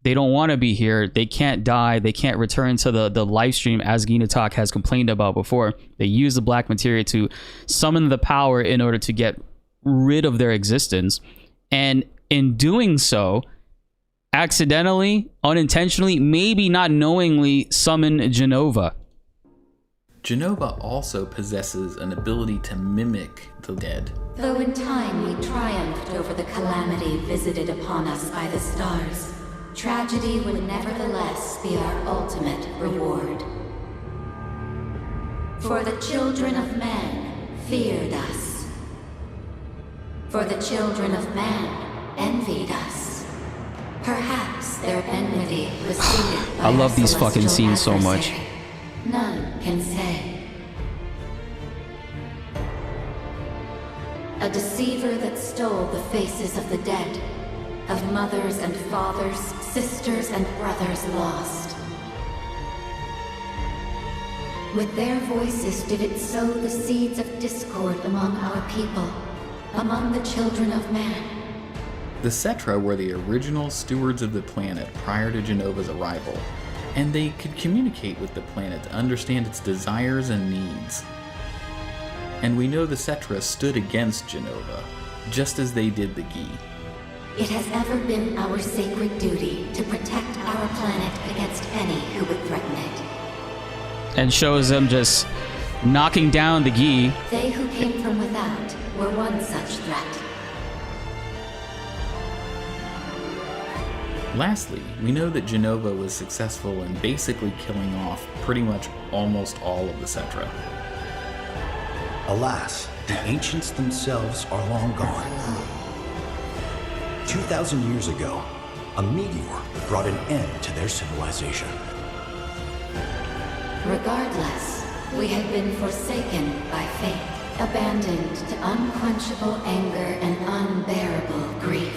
S1: They don't want to be here. They can't die. They can't return to the live stream, as Gi Natak has complained about before. They use the Black Materia to summon the power in order to get rid of their existence. And in doing so, accidentally, unintentionally, maybe not knowingly, summon Jenova.
S2: Jenova also possesses an ability to mimic the dead.
S12: Though in time we triumphed over the calamity visited upon us by the stars, tragedy would nevertheless be our ultimate reward. For the children of men feared us. For the children of man envied us. Perhaps their enmity was seated by
S1: I love
S12: our
S1: these fucking
S12: celestial
S1: scenes so much.
S12: adversary. None can say. A deceiver that stole the faces of the dead, of mothers and fathers, sisters and brothers lost. With their voices did it sow the seeds of discord among our people, among the children of man.
S2: The Cetra were the original stewards of the planet prior to Jenova's arrival, and they could communicate with the planet to understand its desires and needs. And we know the Cetra stood against Jenova, just as they did the Gi.
S12: It has ever been our sacred duty to protect our planet against any who would threaten it.
S1: And shows them just knocking down the Gi.
S12: They who came from without were one such threat.
S2: Lastly, we know that Jenova was successful in basically killing off pretty much almost all of the Cetra.
S14: Alas, the ancients themselves are long gone. 2,000 years ago, a meteor brought an end to their civilization.
S12: Regardless, we had been forsaken by fate, abandoned to unquenchable anger and unbearable grief,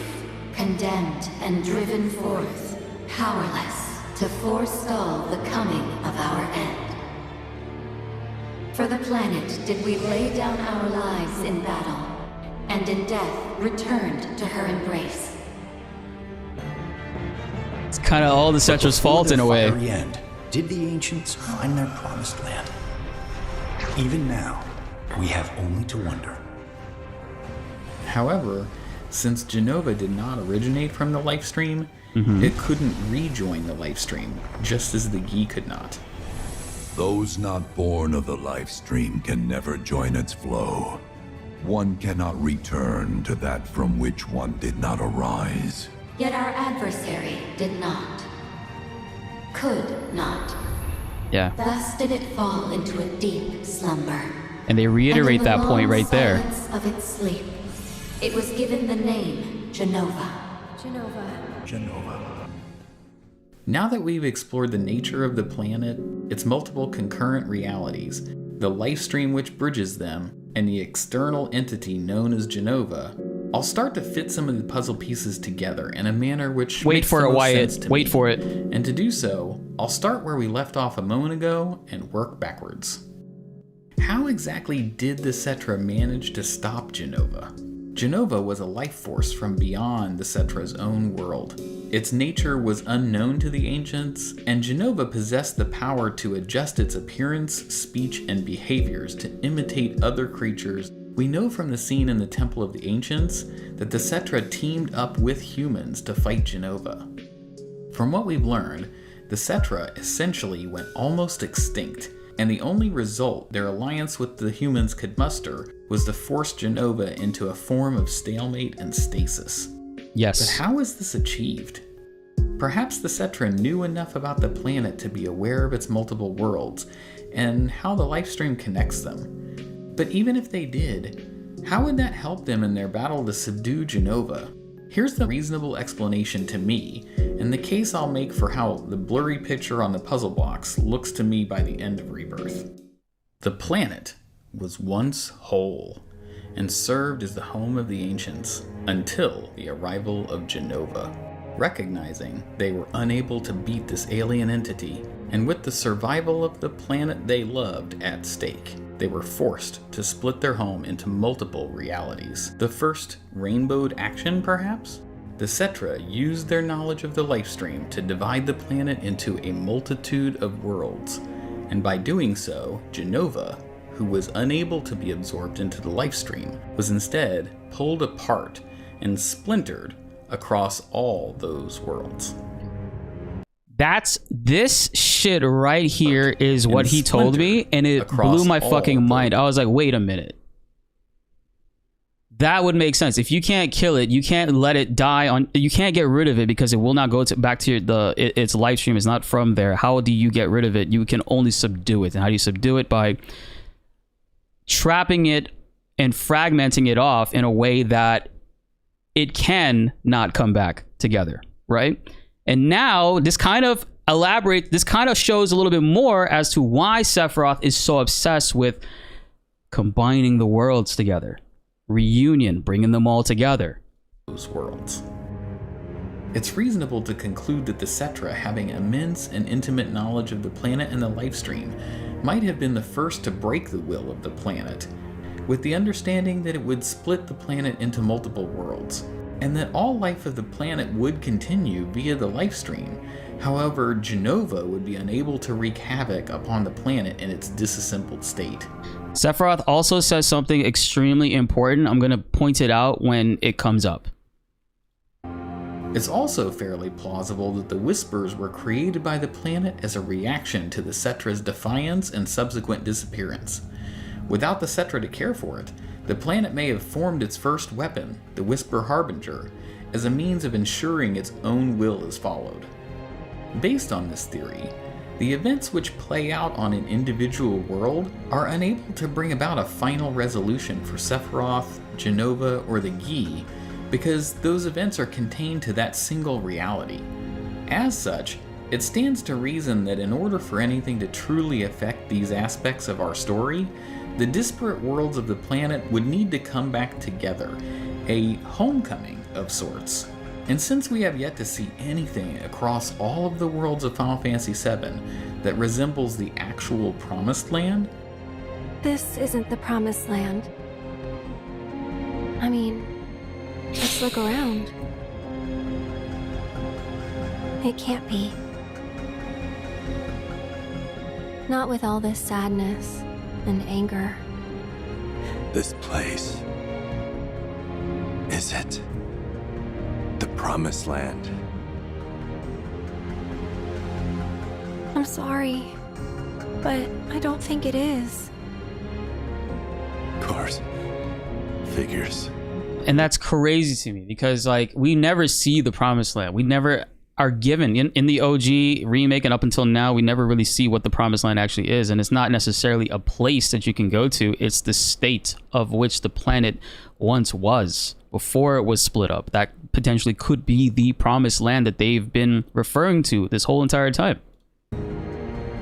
S12: condemned and driven forth, powerless to forestall the coming of our end. For the planet did we lay down our lives in battle, and in death returned to her embrace.
S1: It's kind of all the Cetra's fault in a way.
S14: Before their fiery end, did the ancients find their promised land? Even now, we have only to wonder.
S2: However, since Jenova did not originate from the Lifestream, it couldn't rejoin the Lifestream, just as the Gi could not.
S13: Those not born of the Lifestream can never join its flow. One cannot return to that from which one did not arise.
S12: Yet our adversary did not. Could not.
S1: Yeah.
S12: Thus did it fall into a deep slumber.
S1: And they reiterate that point right there.
S12: In the silence of its sleep, it was given the name Jenova.
S14: Jenova.
S2: Now that we've explored the nature of the planet, its multiple concurrent realities, the Lifestream which bridges them, and the external entity known as Jenova, I'll start to fit some of the puzzle pieces together in a manner which
S1: Wait
S2: makes
S1: for
S2: the
S1: it,
S2: most
S1: Wyatt.
S2: sense to
S1: Wait
S2: me.
S1: for it.
S2: And to do so, I'll start where we left off a moment ago and work backwards. How exactly did the Cetra manage to stop Jenova? Jenova was a life force from beyond the Cetra's own world. Its nature was unknown to the ancients, and Jenova possessed the power to adjust its appearance, speech, and behaviors to imitate other creatures. We know from the scene in the Temple of the Ancients that the Cetra teamed up with humans to fight Jenova. From what we've learned, the Cetra essentially went almost extinct, and the only result their alliance with the humans could muster was to force Jenova into a form of stalemate and stasis.
S1: Yes.
S2: But how was this achieved? Perhaps the Cetra knew enough about the planet to be aware of its multiple worlds, and how the Lifestream connects them. But even if they did, how would that help them in their battle to subdue Jenova? Here's the reasonable explanation to me, and the case I'll make for how the blurry picture on the puzzle box looks to me by the end of Rebirth. The planet was once whole, and served as the home of the ancients until the arrival of Jenova. Recognizing they were unable to beat this alien entity, and with the survival of the planet they loved at stake, they were forced to split their home into multiple realities. The first rainbowed action, perhaps? The Cetra used their knowledge of the Lifestream to divide the planet into a multitude of worlds, and by doing so, Jenova, who was unable to be absorbed into the Lifestream, was instead pulled apart and splintered across all those worlds.
S1: That's this shit right here is what he told me, and it blew my fucking mind. I was like, wait a minute. that would make sense. If you can't kill it, you can't let it die on, you can't get rid of it because it will not go back to its life stream is not from there. How do you get rid of it? You can only subdue it. And how do you subdue it? By trapping it and fragmenting it off in a way that it can not come back together, right? And now this kind of shows a little bit more as to why Sephiroth is so obsessed with combining the worlds together. Reunion, bringing them all together.
S2: Those worlds. It's reasonable to conclude that the Cetra, having immense and intimate knowledge of the planet and the lifestream, might have been the first to break the will of the planet, with the understanding that it would split the planet into multiple worlds, and that all life of the planet would continue via the lifestream. However, Jenova would be unable to wreak havoc upon the planet in its disassembled state.
S1: Sephiroth also says something extremely important. I'm going to point it out when it comes up.
S2: It's also fairly plausible that the Whispers were created by the planet as a reaction to the Cetra's defiance and subsequent disappearance. Without the Cetra to care for it, the planet may have formed its first weapon, the Whisper Harbinger, as a means of ensuring its own will is followed. Based on this theory, the events which play out on an individual world are unable to bring about a final resolution for Sephiroth, Jenova, or the Gi, because those events are contained to that single reality. As such, it stands to reason that in order for anything to truly affect these aspects of our story, the disparate worlds of the planet would need to come back together, a homecoming of sorts. And since we have yet to see anything across all of the worlds of Final Fantasy VII that resembles the actual Promised Land...
S4: This isn't the Promised Land. I mean, let's look around. It can't be. Not with all this sadness and anger.
S11: This place... is it the Promised Land?
S4: I'm sorry, but I don't think it is.
S11: Of course. Figures.
S1: And that's crazy to me because, like, we never see the Promised Land. We never are given in the OG remake, and up until now we never really see what the Promised Land actually is. And it's not necessarily a place that you can go to, it's the state of which the planet once was before it was split up. That potentially could be the Promised Land that they've been referring to this whole entire time.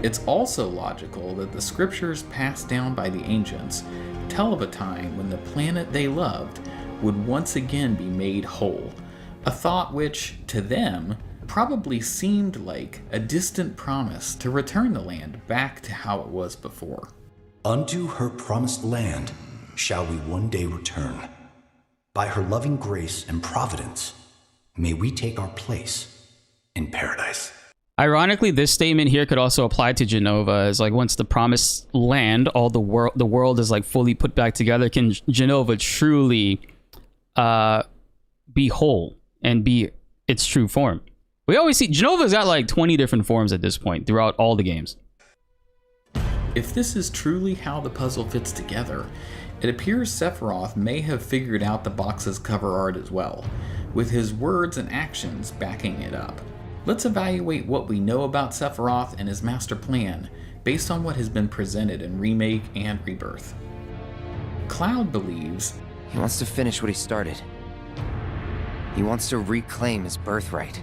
S2: It's also logical that the scriptures passed down by the ancients tell of a time when the planet they loved would once again be made whole, a thought which, to them, probably seemed like a distant promise to return the land back to how it was before.
S14: Unto her promised land shall we one day return. By her loving grace and providence, may we take our place in paradise.
S1: Ironically, this statement here could also apply to Jenova, as like once the Promised Land, all the world is like fully put back together, can Jenova truly be whole and be its true form? We always see Genova's got like 20 different forms at this point throughout all the games.
S2: If this is truly how the puzzle fits together, it appears Sephiroth may have figured out the box's cover art as well, with his words and actions backing it up. Let's evaluate what we know about Sephiroth and his master plan based on what has been presented in Remake and Rebirth. Cloud believes
S5: he wants to finish what he started. He wants to reclaim his birthright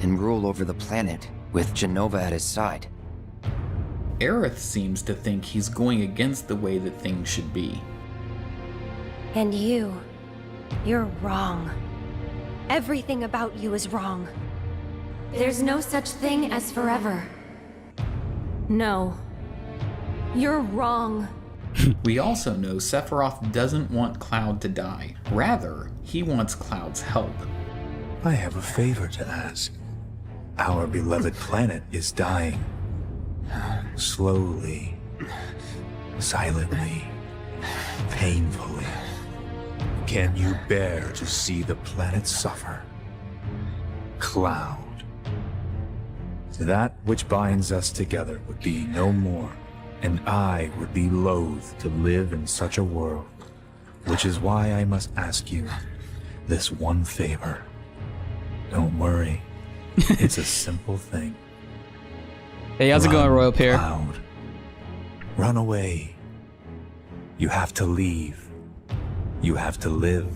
S5: and rule over the planet with Jenova at his side.
S2: Aerith seems to think he's going against the way that things should be.
S4: And you're wrong. Everything about you is wrong. There's no such thing as forever. No. You're wrong.
S2: We also know Sephiroth doesn't want Cloud to die. Rather, he wants Cloud's help.
S9: I have a favor to ask. Our beloved planet is dying. Slowly, silently, painfully. Can you bear to see the planet suffer? Cloud. That which binds us together would be no more, and I would be loath to live in such a world. Which is why I must ask you this one favor. Don't worry. It's a simple thing.
S1: Hey, how's it going, Royal Pair?
S9: Cloud. Run away. You have to leave. You have to live.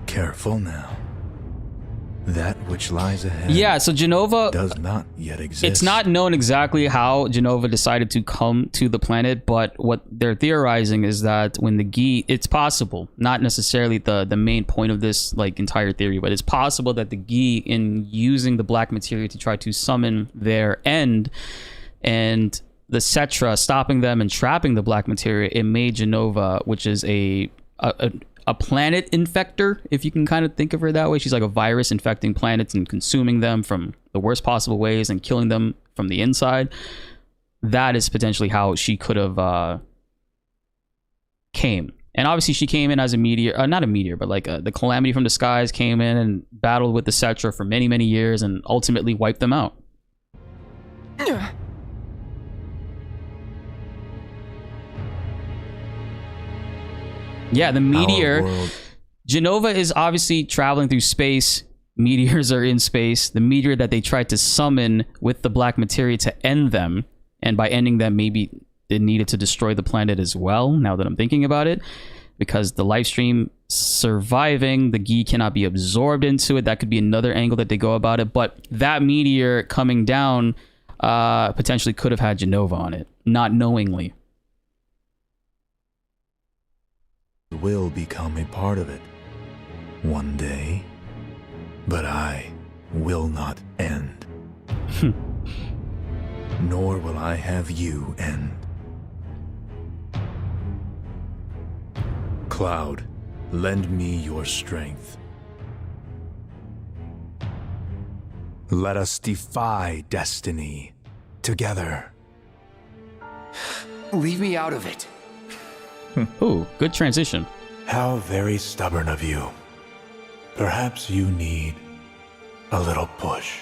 S9: Careful now. That which lies ahead.
S1: Yeah, so Jenova
S9: does not yet exist.
S1: It's not known exactly how Jenova decided to come to the planet, but what they're theorizing is that when the Gi, it's possible, not necessarily the main point of this like entire theory, but it's possible that the Gi, in using the black materia to try to summon their end, and the Cetra stopping them and trapping the black materia, it made Jenova, which is a planet infector, if you can kind of think of her that way. She's like a virus infecting planets and consuming them from the worst possible ways and killing them from the inside. That is potentially how she could have came. And obviously she came in as a meteor, not a meteor, but like the calamity from the skies came in and battled with the Cetra for many, many years and ultimately wiped them out. Yeah, the meteor. Jenova is obviously traveling through space. Meteors are in space. The meteor that they tried to summon with the black materia to end them, and by ending them, maybe it needed to destroy the planet as well, now that I'm thinking about it, because the life stream surviving, the Gi cannot be absorbed into it. That could be another angle that they go about it, but that meteor coming down potentially could have had Jenova on it, not knowingly.
S9: Will become a part of it one day, but I will not end. Nor will I have you end. Cloud, lend me your strength. Let us defy destiny together.
S5: Leave me out of it.
S1: Ooh, good transition.
S9: How very stubborn of you. Perhaps you need a little push.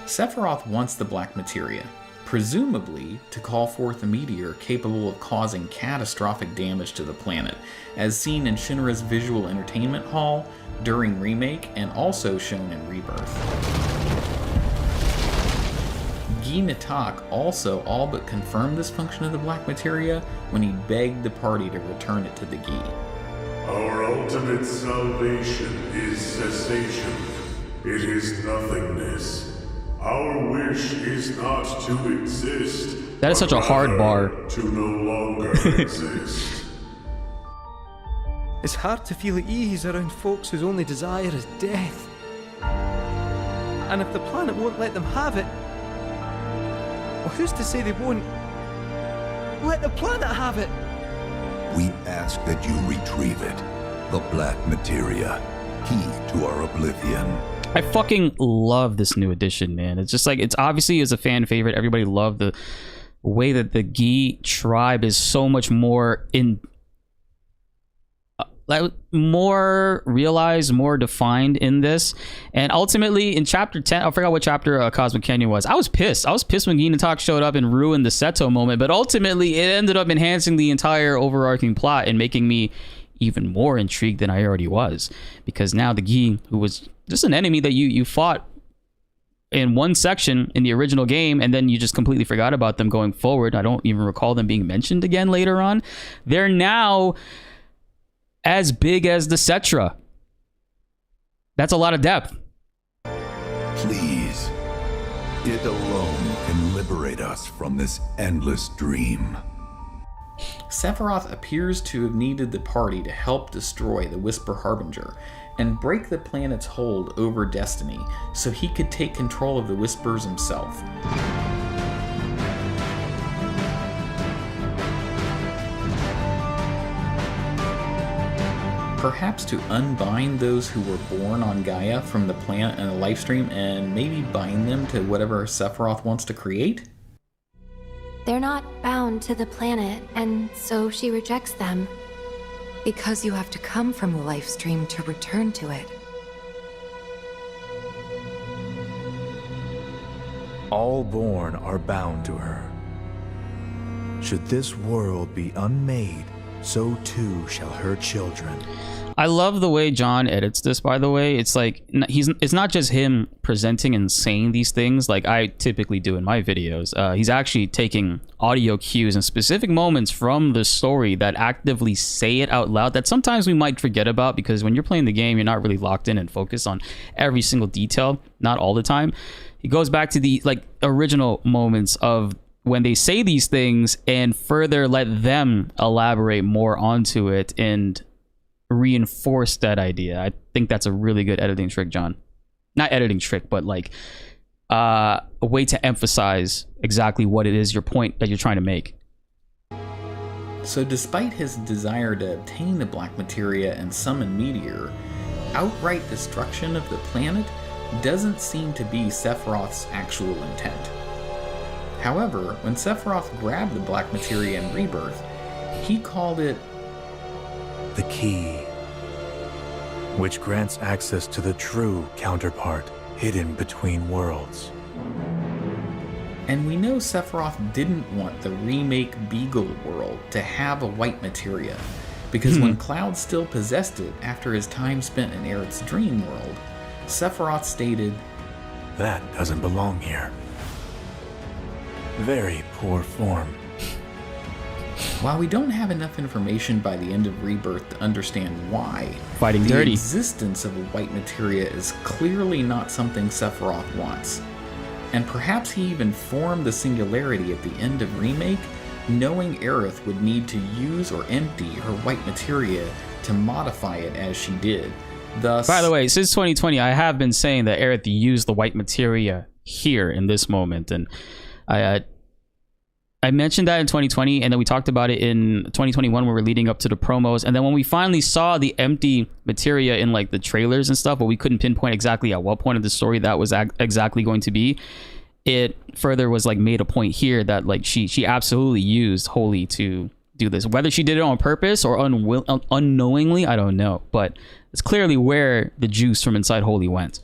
S2: Sephiroth wants the black materia, presumably to call forth a meteor capable of causing catastrophic damage to the planet, as seen in Shinra's visual entertainment hall during Remake and also shown in Rebirth. Gi Natak also all but confirmed this function of the black materia when he begged the party to return it to the Gi.
S15: Our ultimate salvation is cessation. It is nothingness. Our wish is not to exist.
S1: That is such a hard bar.
S15: To no longer exist.
S16: It's hard to feel at ease around folks whose only desire is death. And if the planet won't let them have it, well, who's to say they won't let the planet have it?
S13: We ask that you retrieve it. The black materia, key to our oblivion.
S1: I fucking love this new edition, man. It's just like, it's obviously is a fan favorite. Everybody loved the way that the Gi tribe is so much more more realized, more defined in this. And ultimately in chapter 10, I forgot what chapter Cosmic Canyon was. I was pissed when Gi Natak showed up and ruined the Seto moment, but ultimately it ended up enhancing the entire overarching plot and making me even more intrigued than I already was, because now the Gi, who was just an enemy that you fought in one section in the original game and then you just completely forgot about them going forward, I don't even recall them being mentioned again later on, they're now as big as the Cetra. That's a lot of depth.
S13: Please, it alone can liberate us from this endless dream.
S2: Sephiroth appears to have needed the party to help destroy the Whisper Harbinger and break the planet's hold over Destiny so he could take control of the Whispers himself. Perhaps to unbind those who were born on Gaia from the planet and the lifestream and maybe bind them to whatever Sephiroth wants to create?
S4: They're not bound to the planet, and so she rejects them.
S7: Because you have to come from the life stream to return to it.
S9: All born are bound to her. Should this world be unmade, so too shall her children.
S1: I love the way John edits this, by the way. It's like, it's not just him presenting and saying these things like I typically do in my videos. He's actually taking audio cues and specific moments from the story that actively say it out loud that sometimes we might forget about, because when you're playing the game, you're not really locked in and focused on every single detail, not all the time. He goes back to the like original moments of when they say these things and further let them elaborate more onto it and reinforce that idea. I think that's a really good editing trick, John. Not editing trick, but like a way to emphasize exactly what it is, your point that you're trying to make.
S2: So despite his desire to obtain the black materia and summon Meteor, outright destruction of the planet doesn't seem to be Sephiroth's actual intent. However, when Sephiroth grabbed the black materia in Rebirth, he called it
S9: the key, which grants access to the true counterpart hidden between worlds.
S2: And we know Sephiroth didn't want the remake Beagle world to have a white materia, because when Cloud still possessed it after his time spent in Aerith's dream world, Sephiroth stated,
S9: "That doesn't belong here. Very poor form."
S2: While we don't have enough information by the end of Rebirth to understand why,
S1: Fighting
S2: the
S1: dirty.
S2: existence of a white materia is clearly not something Sephiroth wants. And perhaps he even formed the singularity at the end of Remake, knowing Aerith would need to use or empty her white materia to modify it as she did. Thus,
S1: by the way, since 2020, I have been saying that Aerith used the white materia here in this moment, and I mentioned that in 2020, and then we talked about it in 2021 when we were leading up to the promos, and then when we finally saw the empty materia in like the trailers and stuff, but we couldn't pinpoint exactly at what point of the story that was exactly going to be, it further was like made a point here that like she absolutely used Holy to do this. Whether she did it on purpose or unknowingly, I don't know, but it's clearly where the juice from inside Holy went.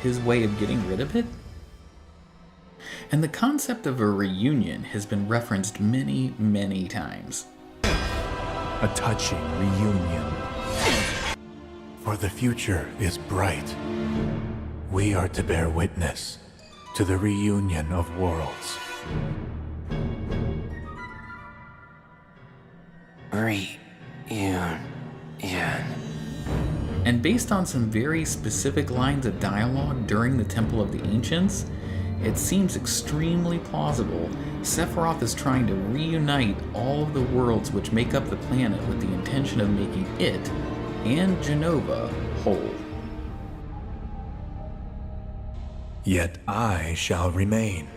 S2: his way of getting rid of it? And the concept of a reunion has been referenced many, many times.
S9: A touching reunion. For the future is bright. We are to bear witness to the reunion of worlds.
S5: Reunion.
S2: And based on some very specific lines of dialogue during the Temple of the Ancients, it seems extremely plausible Sephiroth is trying to reunite all of the worlds which make up the planet with the intention of making it and Jenova whole.
S9: Yet I shall remain.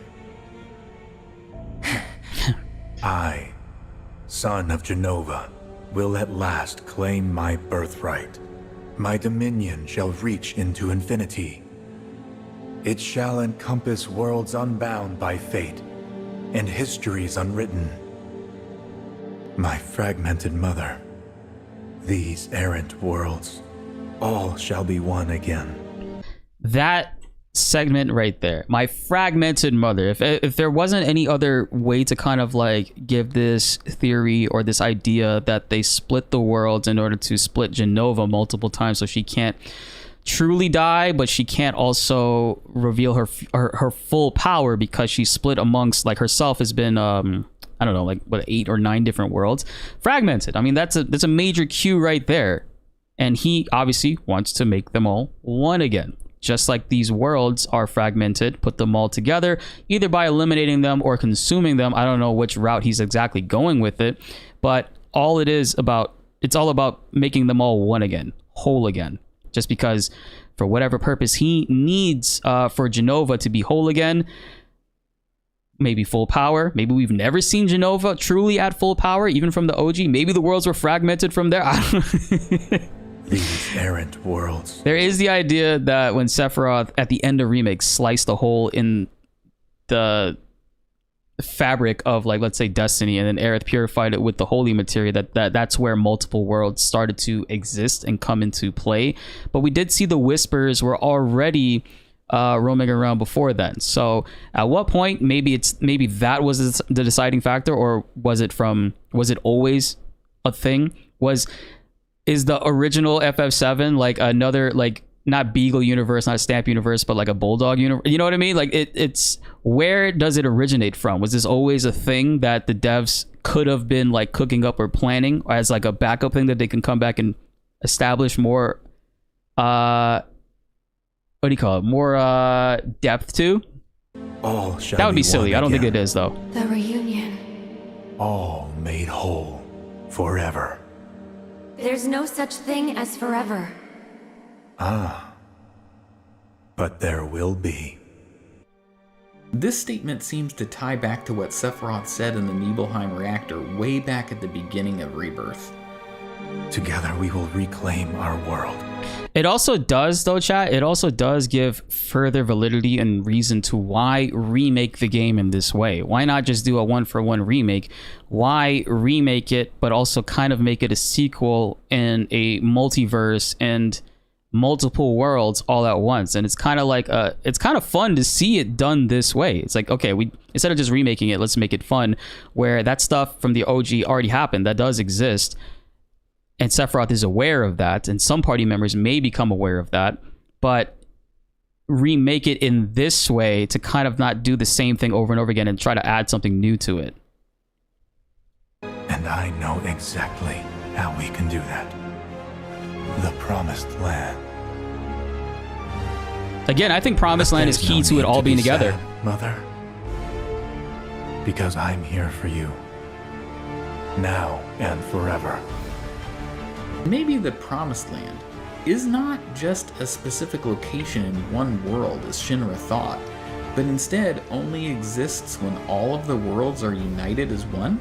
S9: I, son of Jenova, will at last claim my birthright. My dominion shall reach into infinity. It shall encompass worlds unbound by fate and histories unwritten. My fragmented mother, these errant worlds, all shall be one again.
S1: That segment right there, my fragmented mother, if there wasn't any other way to kind of like give this theory or this idea that they split the worlds in order to split Jenova multiple times so she can't truly die, but she can't also reveal her full power because she's split amongst, like, herself has been I don't know, like what, 8 or 9 different worlds fragmented. I mean, that's a major cue right there, and he obviously wants to make them all one again. Just like these worlds are fragmented, put them all together, either by eliminating them or consuming them. I don't know which route he's exactly going with it, but it's all about making them all one again, whole again. Just because for whatever purpose he needs for Jenova to be whole again, maybe full power. Maybe we've never seen Jenova truly at full power, even from the OG. Maybe the worlds were fragmented from there. I don't know.
S9: These errant worlds.
S1: There is the idea that when Sephiroth at the end of Remake sliced a hole in the fabric of, like, let's say Destiny, and then Aerith purified it with the holy materia, that's where multiple worlds started to exist and come into play. But we did see the Whispers were already roaming around before then. So at what point, maybe that was the deciding factor, or was it always a thing? Is the original FF7 like another, like, not Beagle universe, not Stamp universe, but like a Bulldog universe? You know what I mean? Like it's where does it originate from? Was this always a thing that the devs could have been like cooking up or planning as like a backup thing that they can come back and establish more what do you call it, more depth to?
S9: All shall
S1: that would be
S9: one
S1: silly. I don't think
S9: again.
S1: it is though.
S4: The reunion.
S9: All made whole forever.
S4: There's no such thing as forever.
S9: Ah, but there will be.
S2: This statement seems to tie back to what Sephiroth said in the Nibelheim reactor way back at the beginning of Rebirth.
S9: Together we will reclaim our world.
S1: It also does, though, chat, it also does give further validity and reason to why remake the game in this way. Why not just do a one-for-one remake? Why remake it, but also kind of make it a sequel in a multiverse and multiple worlds all at once? And it's kind of like it's kind of fun to see it done this way. It's like, okay, we instead of just remaking it, let's make it fun, where that stuff from the OG already happened, that does exist, and Sephiroth is aware of that, and some party members may become aware of that, but remake it in this way to kind of not do the same thing over and over again and try to add something new to it.
S9: And I know exactly how we can do that. The Promised Land.
S1: Again, I think Promised Land is key to it all being together.
S9: Sad, Mother. Because I'm here for you. Now and forever.
S2: Maybe the Promised Land is not just a specific location in one world as Shinra thought, but instead only exists when all of the worlds are united as one?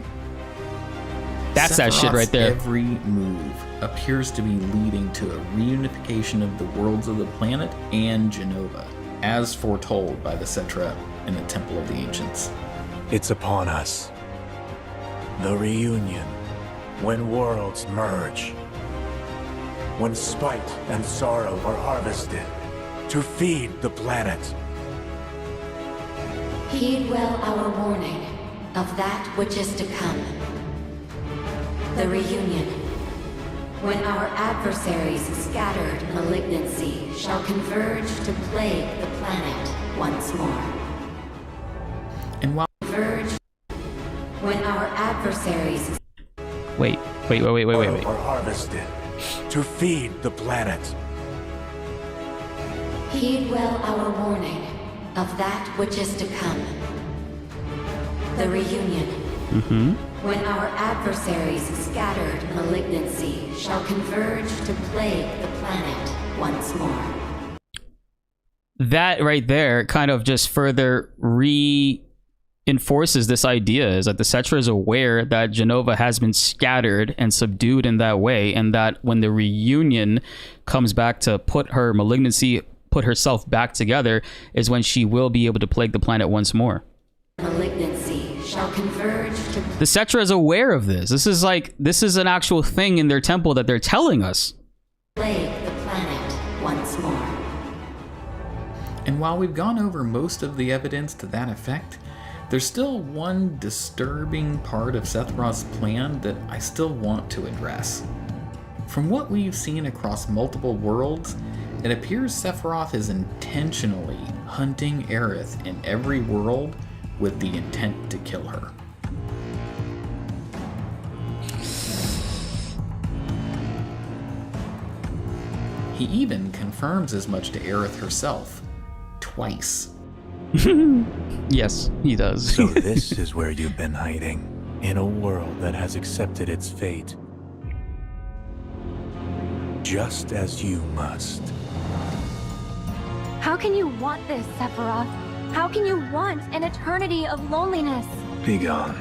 S1: That's that shit right there.
S2: Every move appears to be leading to a reunification of the worlds of the planet and Jenova, as foretold by the Cetra in the Temple of the Ancients.
S9: It's upon us. The reunion. When worlds merge. When spite and sorrow are harvested to feed the planet.
S12: Heed well our warning of that which is to come. The reunion. When our adversaries' scattered malignancy shall converge to plague the planet once more.
S2: And while
S12: converge, when our adversaries
S1: Wait.
S9: Are harvested to feed the planet.
S12: Heed well our warning of that which is to come. The reunion. When our adversaries' scattered malignancy shall converge to plague the planet once more.
S1: That right there kind of just further reinforces this idea, is that the Cetra is aware that Jenova has been scattered and subdued in that way, and that when the reunion comes back to put her malignancy, put herself back together, is when she will be able to plague the planet once more.
S12: Malignancy shall converge to
S1: The Cetra is aware of this. This is an actual thing in their temple that they're telling us.
S12: plague the planet once more.
S2: And while we've gone over most of the evidence to that effect, there's still one disturbing part of Sephiroth's plan that I still want to address. From what we've seen across multiple worlds, it appears Sephiroth is intentionally hunting Aerith in every world with the intent to kill her. He even confirms as much to Aerith herself, twice.
S1: Yes, he does.
S9: So this is where you've been hiding, in a world that has accepted its fate. Just as you must.
S17: How can you want this, Sephiroth? How can you want an eternity of loneliness?
S9: Begone.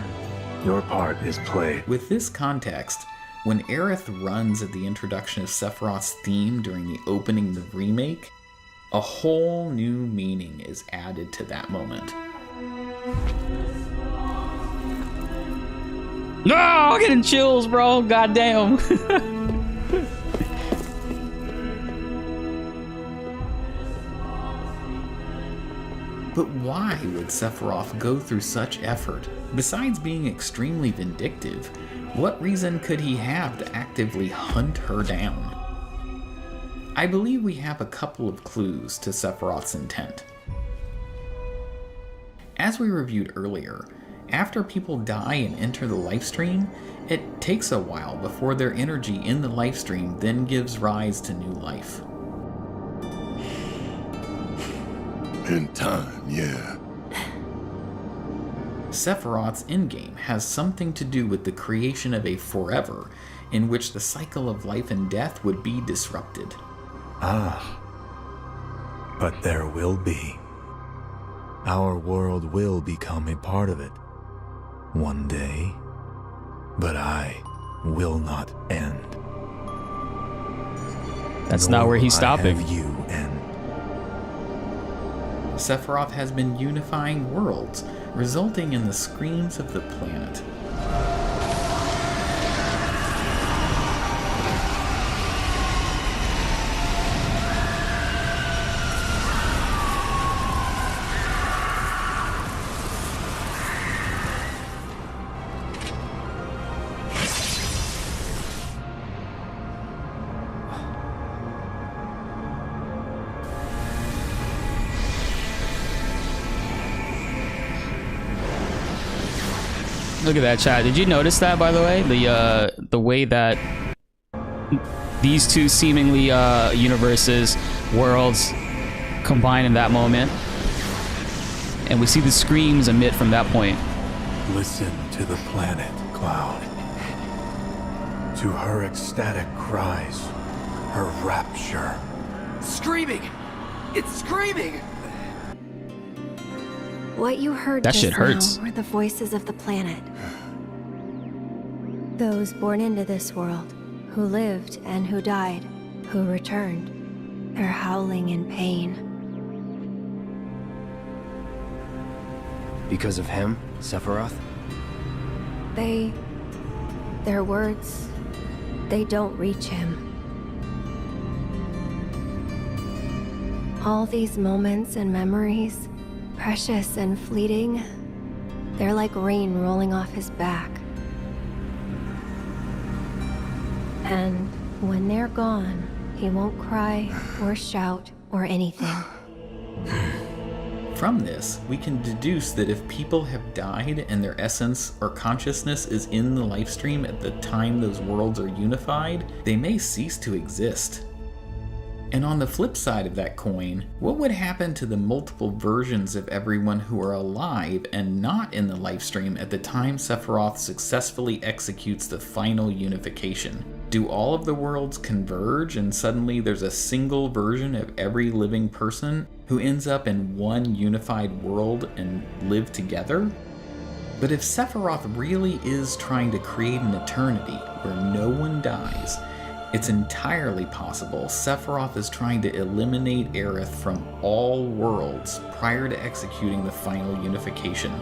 S9: Your part is played.
S2: With this context, when Aerith runs at the introduction of Sephiroth's theme during the opening of the remake, a whole new meaning is added to that moment.
S1: No, I'm getting chills, bro. Goddamn.
S2: But why would Sephiroth go through such effort? Besides being extremely vindictive, what reason could he have to actively hunt her down? I believe we have a couple of clues to Sephiroth's intent. As we reviewed earlier, after people die and enter the lifestream, it takes a while before their energy in the lifestream then gives rise to new life.
S8: In time, yeah.
S2: Sephiroth's endgame has something to do with the creation of a forever, in which the cycle of life and death would be disrupted.
S9: Ah. But there will be. Our world will become a part of it. One day. But I will not end.
S1: That's not where he's stopping.
S9: You end.
S2: Sephiroth has been unifying worlds, resulting in the screams of the planet.
S1: Look at that, chat. Did you notice that, by the way? The way that these two seemingly universes, worlds, combine in that moment, and we see the screams emit from that point.
S9: Listen to the planet, Cloud. To her ecstatic cries, her rapture.
S18: Screaming! It's screaming!
S4: What you heard
S1: That
S4: just
S1: shit hurts.
S4: now were the voices of the planet. Those born into this world, who lived and who died, who returned. They're howling in pain.
S5: Because of him, Sephiroth?
S4: Their words, they don't reach him. All these moments and memories, precious and fleeting, they're like rain rolling off his back. And when they're gone, he won't cry or shout or anything.
S2: From this, we can deduce that if people have died and their essence or consciousness is in the lifestream at the time those worlds are unified, they may cease to exist. And on the flip side of that coin, what would happen to the multiple versions of everyone who are alive and not in the lifestream at the time Sephiroth successfully executes the final unification? Do all of the worlds converge and suddenly there's a single version of every living person who ends up in one unified world and live together? But if Sephiroth really is trying to create an eternity where no one dies, it's entirely possible Sephiroth is trying to eliminate Aerith from all worlds prior to executing the final unification,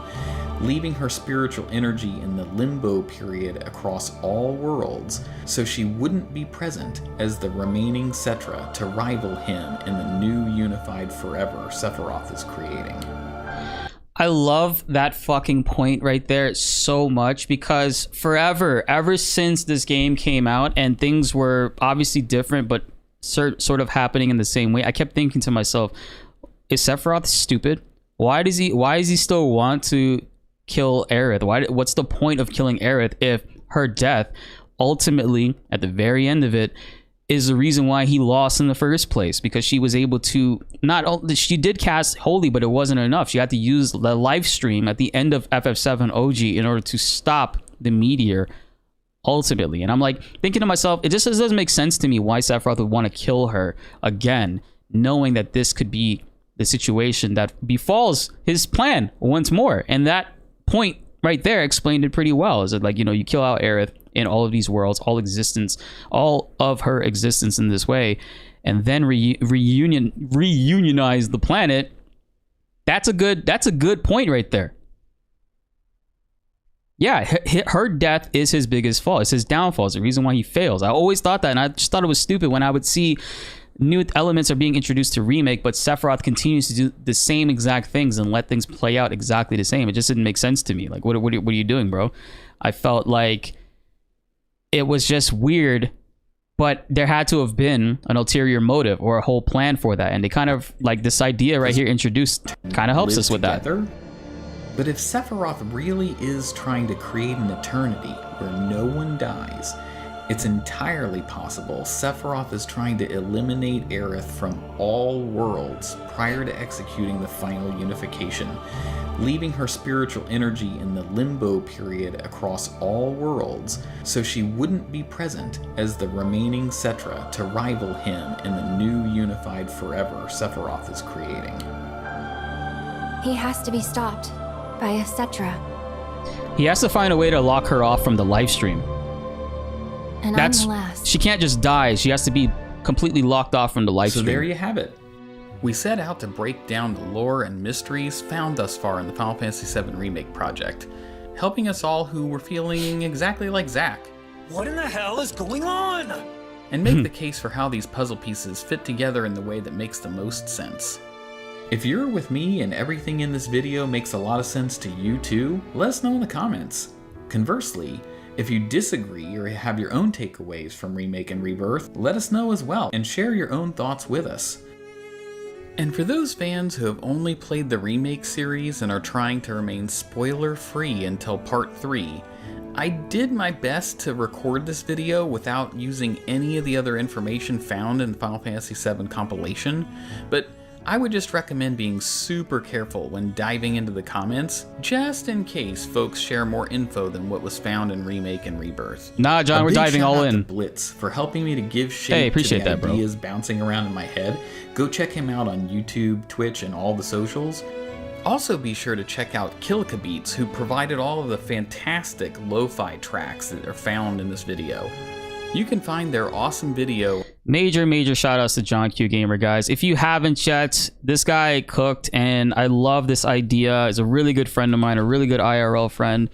S2: leaving her spiritual energy in the limbo period across all worlds so she wouldn't be present as the remaining Cetra to rival him in the new unified forever Sephiroth is creating.
S1: I love that fucking point right there so much, because forever, ever since this game came out and things were obviously different but sort of happening in the same way, I kept thinking to myself, is Sephiroth stupid? Why does he still want to kill Aerith? What's the point of killing Aerith if her death ultimately at the very end of it is the reason why he lost in the first place? Because she was able to she did cast Holy, but it wasn't enough. She had to use the live stream at the end of FF7 OG in order to stop the meteor ultimately. And I'm like thinking to myself, it just doesn't make sense to me why Sephiroth would want to kill her again, knowing that this could be the situation that befalls his plan once more. And that point right there explained it pretty well. Is it like, you kill out Aerith in all of these worlds, all of her existence in this way, and then reunionize the planet. That's a good point right there. Yeah, her death is his biggest fault. It's his downfall. It's the reason why he fails. I always thought that, and I just thought it was stupid when I would see new elements are being introduced to Remake, but Sephiroth continues to do the same exact things and let things play out exactly the same. It just didn't make sense to me. Like, what are you doing, bro? I felt like it was just weird, but there had to have been an ulterior motive or a whole plan for that. And they kind of, like, this idea right here introduced kind of helps us with that.
S2: But if Sephiroth really is trying to create an eternity where no one dies, it's entirely possible Sephiroth is trying to eliminate Aerith from all worlds prior to executing the final unification, leaving her spiritual energy in the limbo period across all worlds so she wouldn't be present as the remaining Cetra to rival him in the new unified forever Sephiroth is creating.
S4: He has to be stopped by a Cetra.
S1: He has to find a way to lock her off from the live stream.
S4: And I'm the last.
S1: She can't just die. She has to be completely locked off from the live stream.
S2: So there you have it. We set out to break down the lore and mysteries found thus far in the Final Fantasy VII Remake project, helping us all who were feeling exactly like Zack.
S18: What in the hell is going on?
S2: And make the case for how these puzzle pieces fit together in the way that makes the most sense. If you're with me and everything in this video makes a lot of sense to you too, let us know in the comments. Conversely, if you disagree or have your own takeaways from Remake and Rebirth, let us know as well and share your own thoughts with us. And for those fans who have only played the Remake series and are trying to remain spoiler-free until Part 3, I did my best to record this video without using any of the other information found in the Final Fantasy VII compilation, but I would just recommend being super careful when diving into the comments, just in case folks share more info than what was found in Remake and Rebirth.
S1: Nah, John, we're diving all in.
S2: BltzZ for helping me to give shape to the ideas bouncing around in my head. Go check him out on YouTube, Twitch, and all the socials. Also be sure to check out Kilika Beats, who provided all of the fantastic lo-fi tracks that are found in this video. You can find their awesome video.
S1: Major shout outs to John Q Gamer, guys. If you haven't yet, this guy cooked and I love this idea. He's a really good friend of mine, a really good IRL friend.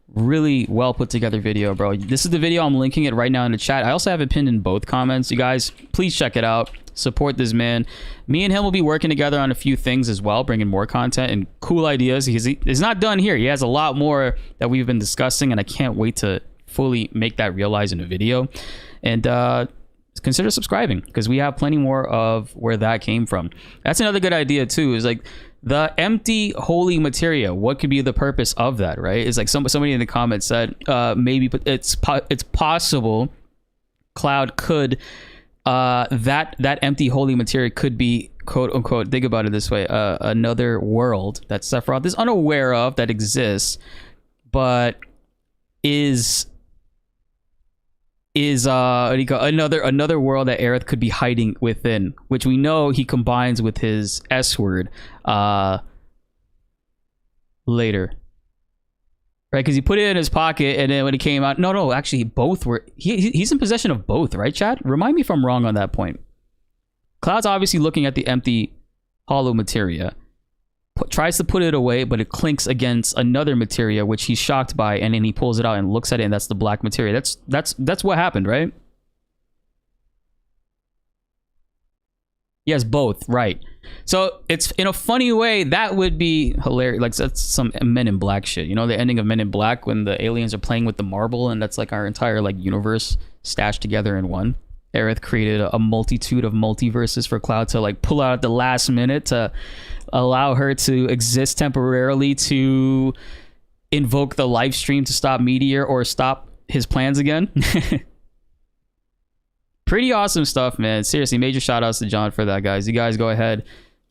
S1: Really well put together video, bro. This is the video. I'm linking it right now in the chat. I also have it pinned in both comments. You guys, please check it out. Support this man. Me and him will be working together on a few things as well, bringing more content and cool ideas. He's not done here. He has a lot more that we've been discussing, and I can't wait to fully make that realize in a video. And consider subscribing, because we have plenty more of where that came from. That's another good idea too, is like the empty holy materia. What could be the purpose of that, right? It's like somebody in the comments said maybe, but it's possible Cloud could that empty holy materia could be, quote unquote, think about it this way, another world that Sephiroth is unaware of that exists, but is another world that Aerith could be hiding within, which we know he combines with his S word later, right? Because he put it in his pocket, and then when he came out, no, actually both were. He's in possession of both, right, Chad? Remind me if I'm wrong on that point. Cloud's obviously looking at the empty hollow materia, tries to put it away, but it clinks against another materia, which he's shocked by, and then he pulls it out and looks at it, and that's the black materia. That's what happened, right? Yes, both, right. So it's, in a funny way, that would be hilarious. Like, that's some Men in Black shit, you know, the ending of Men in Black when the aliens are playing with the marble, and that's like our entire like universe stashed together in one. Aerith created a multitude of multiverses for Cloud to like pull out at the last minute to allow her to exist temporarily, to invoke the live stream to stop Meteor or stop his plans again. Pretty awesome stuff, man. Seriously, major shout outs to John for that, guys. You guys go ahead,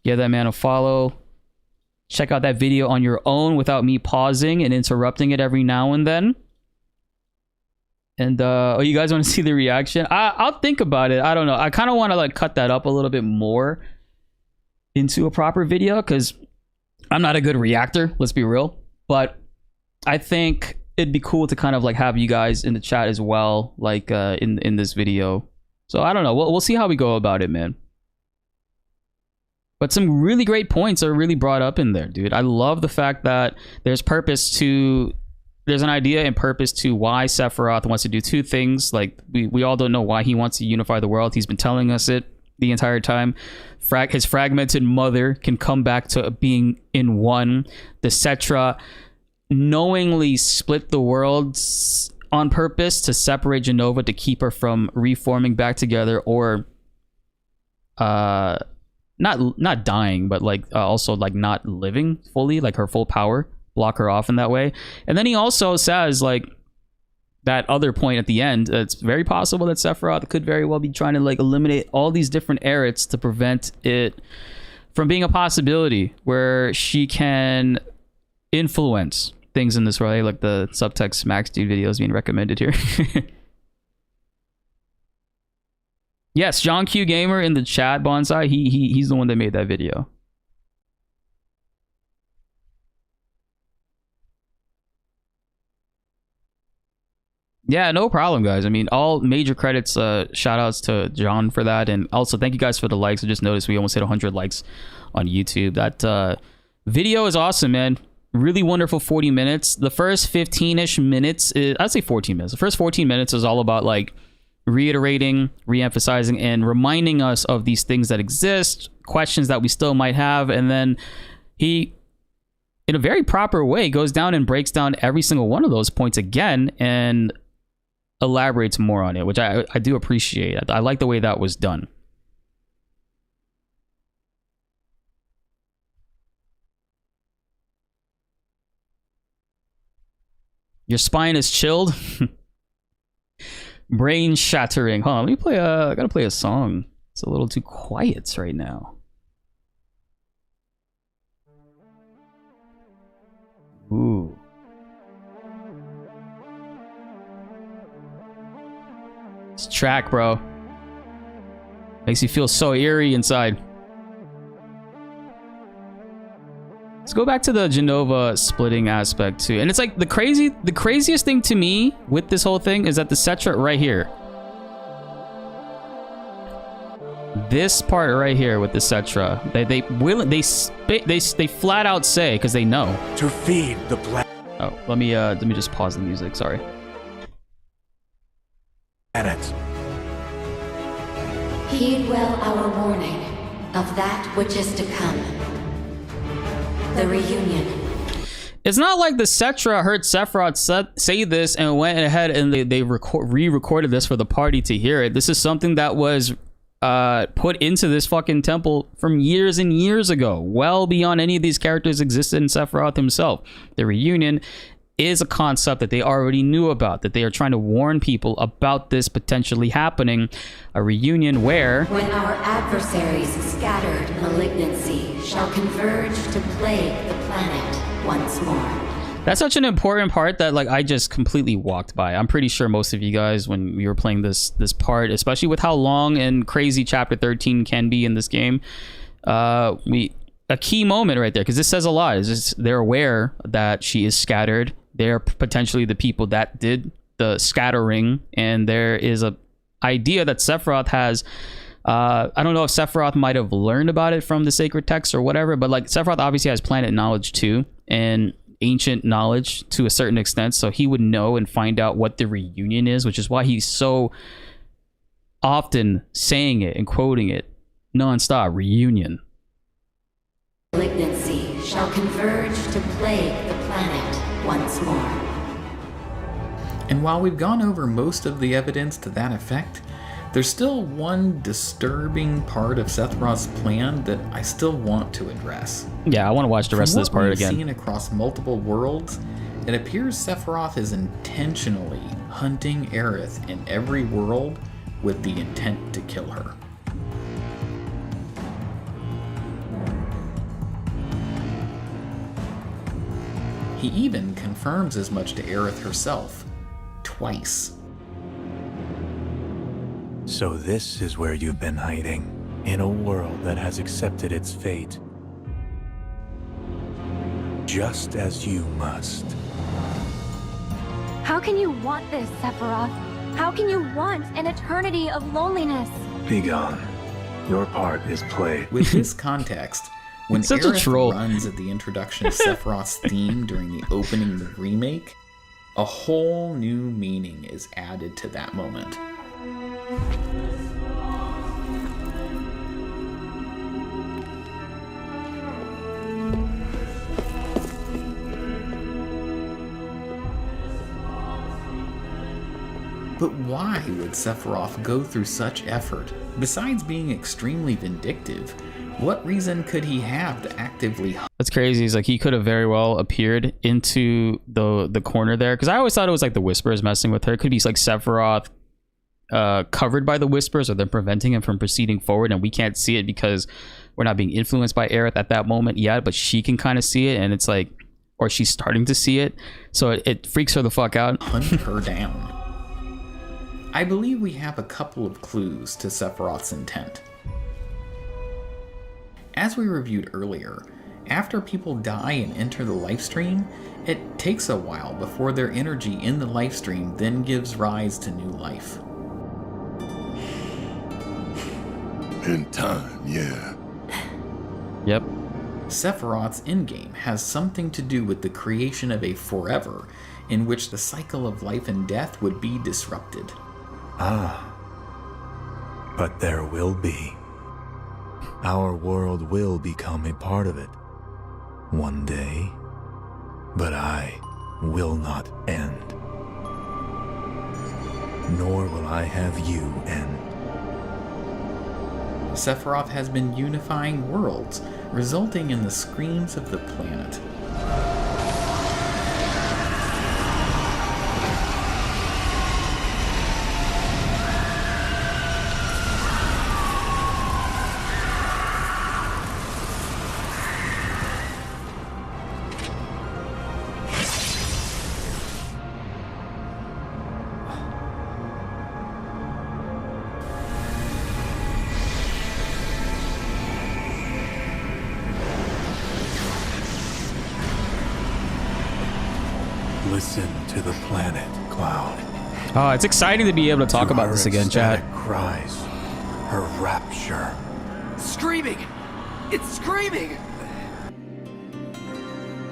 S1: give that man a follow. Check out that video on your own without me pausing and interrupting it every now and then. And oh, you guys want to see the reaction? I'll think about it. I don't know. I kind of want to like cut that up a little bit more into a proper video, because I'm not a good reactor, let's be real. But I think it'd be cool to kind of like have you guys in the chat as well, like in this video. So I don't know. We'll see how we go about it, man. But some really great points are really brought up in there, dude. I love the fact that there's an idea and purpose to why Sephiroth wants to do two things. Like we all don't know why he wants to unify the world. He's been telling us it the entire time. His fragmented mother can come back to being in one. The Cetra knowingly split the worlds on purpose to separate Jenova to keep her from reforming back together, or not dying, but like also like not living fully, like her full power, block her off in that way. And then he also says, like, that other point at the end, it's very possible that Sephiroth could very well be trying to like eliminate all these different Aeriths to prevent it from being a possibility where she can influence things in this world. Like the subtext Max Dude videos being recommended here. Yes, John Q Gamer in the chat, Bonsai, he's the one that made that video. Yeah, no problem, guys. I mean, all major credits, shout outs to John for that. And also thank you guys for the likes. I just noticed we almost hit 100 likes on YouTube. That video is awesome, man. Really wonderful 40 minutes. The first 15-ish minutes, I'd say 14 minutes. The first 14 minutes is all about like reiterating, re-emphasizing, and reminding us of these things that exist, questions that we still might have. And then he, in a very proper way, goes down and breaks down every single one of those points again and elaborates more on it, which I do appreciate. I like the way that was done. Your spine is chilled. Brain shattering. Hold on, let me play I gotta play a song. It's a little too quiet right now. Ooh. This track, bro, makes you feel so eerie inside. Let's go back to the Jenova splitting aspect too. And it's like the craziest thing to me with this whole thing is that the Cetra right here, this part right here with the Cetra, they flat out say, because they know
S18: to feed the planet.
S1: Oh, let me just pause the music. Sorry.
S12: Heed well our warning of that which is to come. The reunion.
S1: It's not like the Cetra heard Sephiroth say this and went ahead and they re-recorded this for the party to hear it. This is something that was put into this fucking temple from years and years ago, well beyond any of these characters existed in Sephiroth himself. The reunion is a concept that they already knew about, that they are trying to warn people about this potentially happening. A reunion where,
S12: when our adversaries' scattered malignancy shall converge to plague the planet once more.
S1: That's such an important part that like I just completely walked by. I'm pretty sure most of you guys, when we were playing this part, especially with how long and crazy chapter 13 can be in this game, a key moment right there, because this says a lot, is just they're aware that she is scattered. They're potentially the people that did the scattering, and there is a idea that Sephiroth has. I don't know if Sephiroth might have learned about it from the sacred text or whatever, but like Sephiroth obviously has planet knowledge too, and ancient knowledge to a certain extent, so he would know and find out what the reunion is, which is why he's so often saying it and quoting it non-stop. Reunion.
S12: Malignancy shall converge to plague the planet once more.
S2: And while we've gone over most of the evidence to that effect, there's still one disturbing part of Sephiroth's plan that I still want to address.
S1: Yeah, I want to watch the rest of this part again.
S2: From what we've seen across multiple worlds, it appears Sephiroth is intentionally hunting Aerith in every world with the intent to kill her. He even confirms as much to Aerith herself, twice.
S9: So this is where you've been hiding, in a world that has accepted its fate. Just as you must.
S17: How can you want this, Sephiroth? How can you want an eternity of loneliness?
S9: Be gone. Your part is played.
S2: With this context, when Aerith runs at the introduction of Sephiroth's theme during the opening of the remake, a whole new meaning is added to that moment. But why would Sephiroth go through such effort? Besides being extremely vindictive, what reason could he have to actively...
S1: That's crazy. He's like, he could have very well appeared into the corner there, because I always thought it was like the Whispers messing with her. It could be like Sephiroth covered by the Whispers, or they're preventing him from proceeding forward, and we can't see it because we're not being influenced by Aerith at that moment yet, but she can kind of see it, and it's like, or she's starting to see it, so it freaks her the fuck out.
S2: Hunt her down. I believe we have a couple of clues to Sephiroth's intent. As we reviewed earlier, after people die and enter the lifestream, it takes a while before their energy in the lifestream then gives rise to new life.
S8: In time, yeah.
S1: Yep.
S2: Sephiroth's endgame has something to do with the creation of a forever, in which the cycle of life and death would be disrupted.
S9: Ah. But there will be. Our world will become a part of it. One day. But I will not end. Nor will I have you end.
S2: Sephiroth has been unifying worlds, resulting in the screams of the planet.
S9: Listen to the planet, Cloud.
S1: Oh, it's exciting to be able to talk about this again, chat.
S9: Cries, her rapture.
S5: Screaming! It's screaming!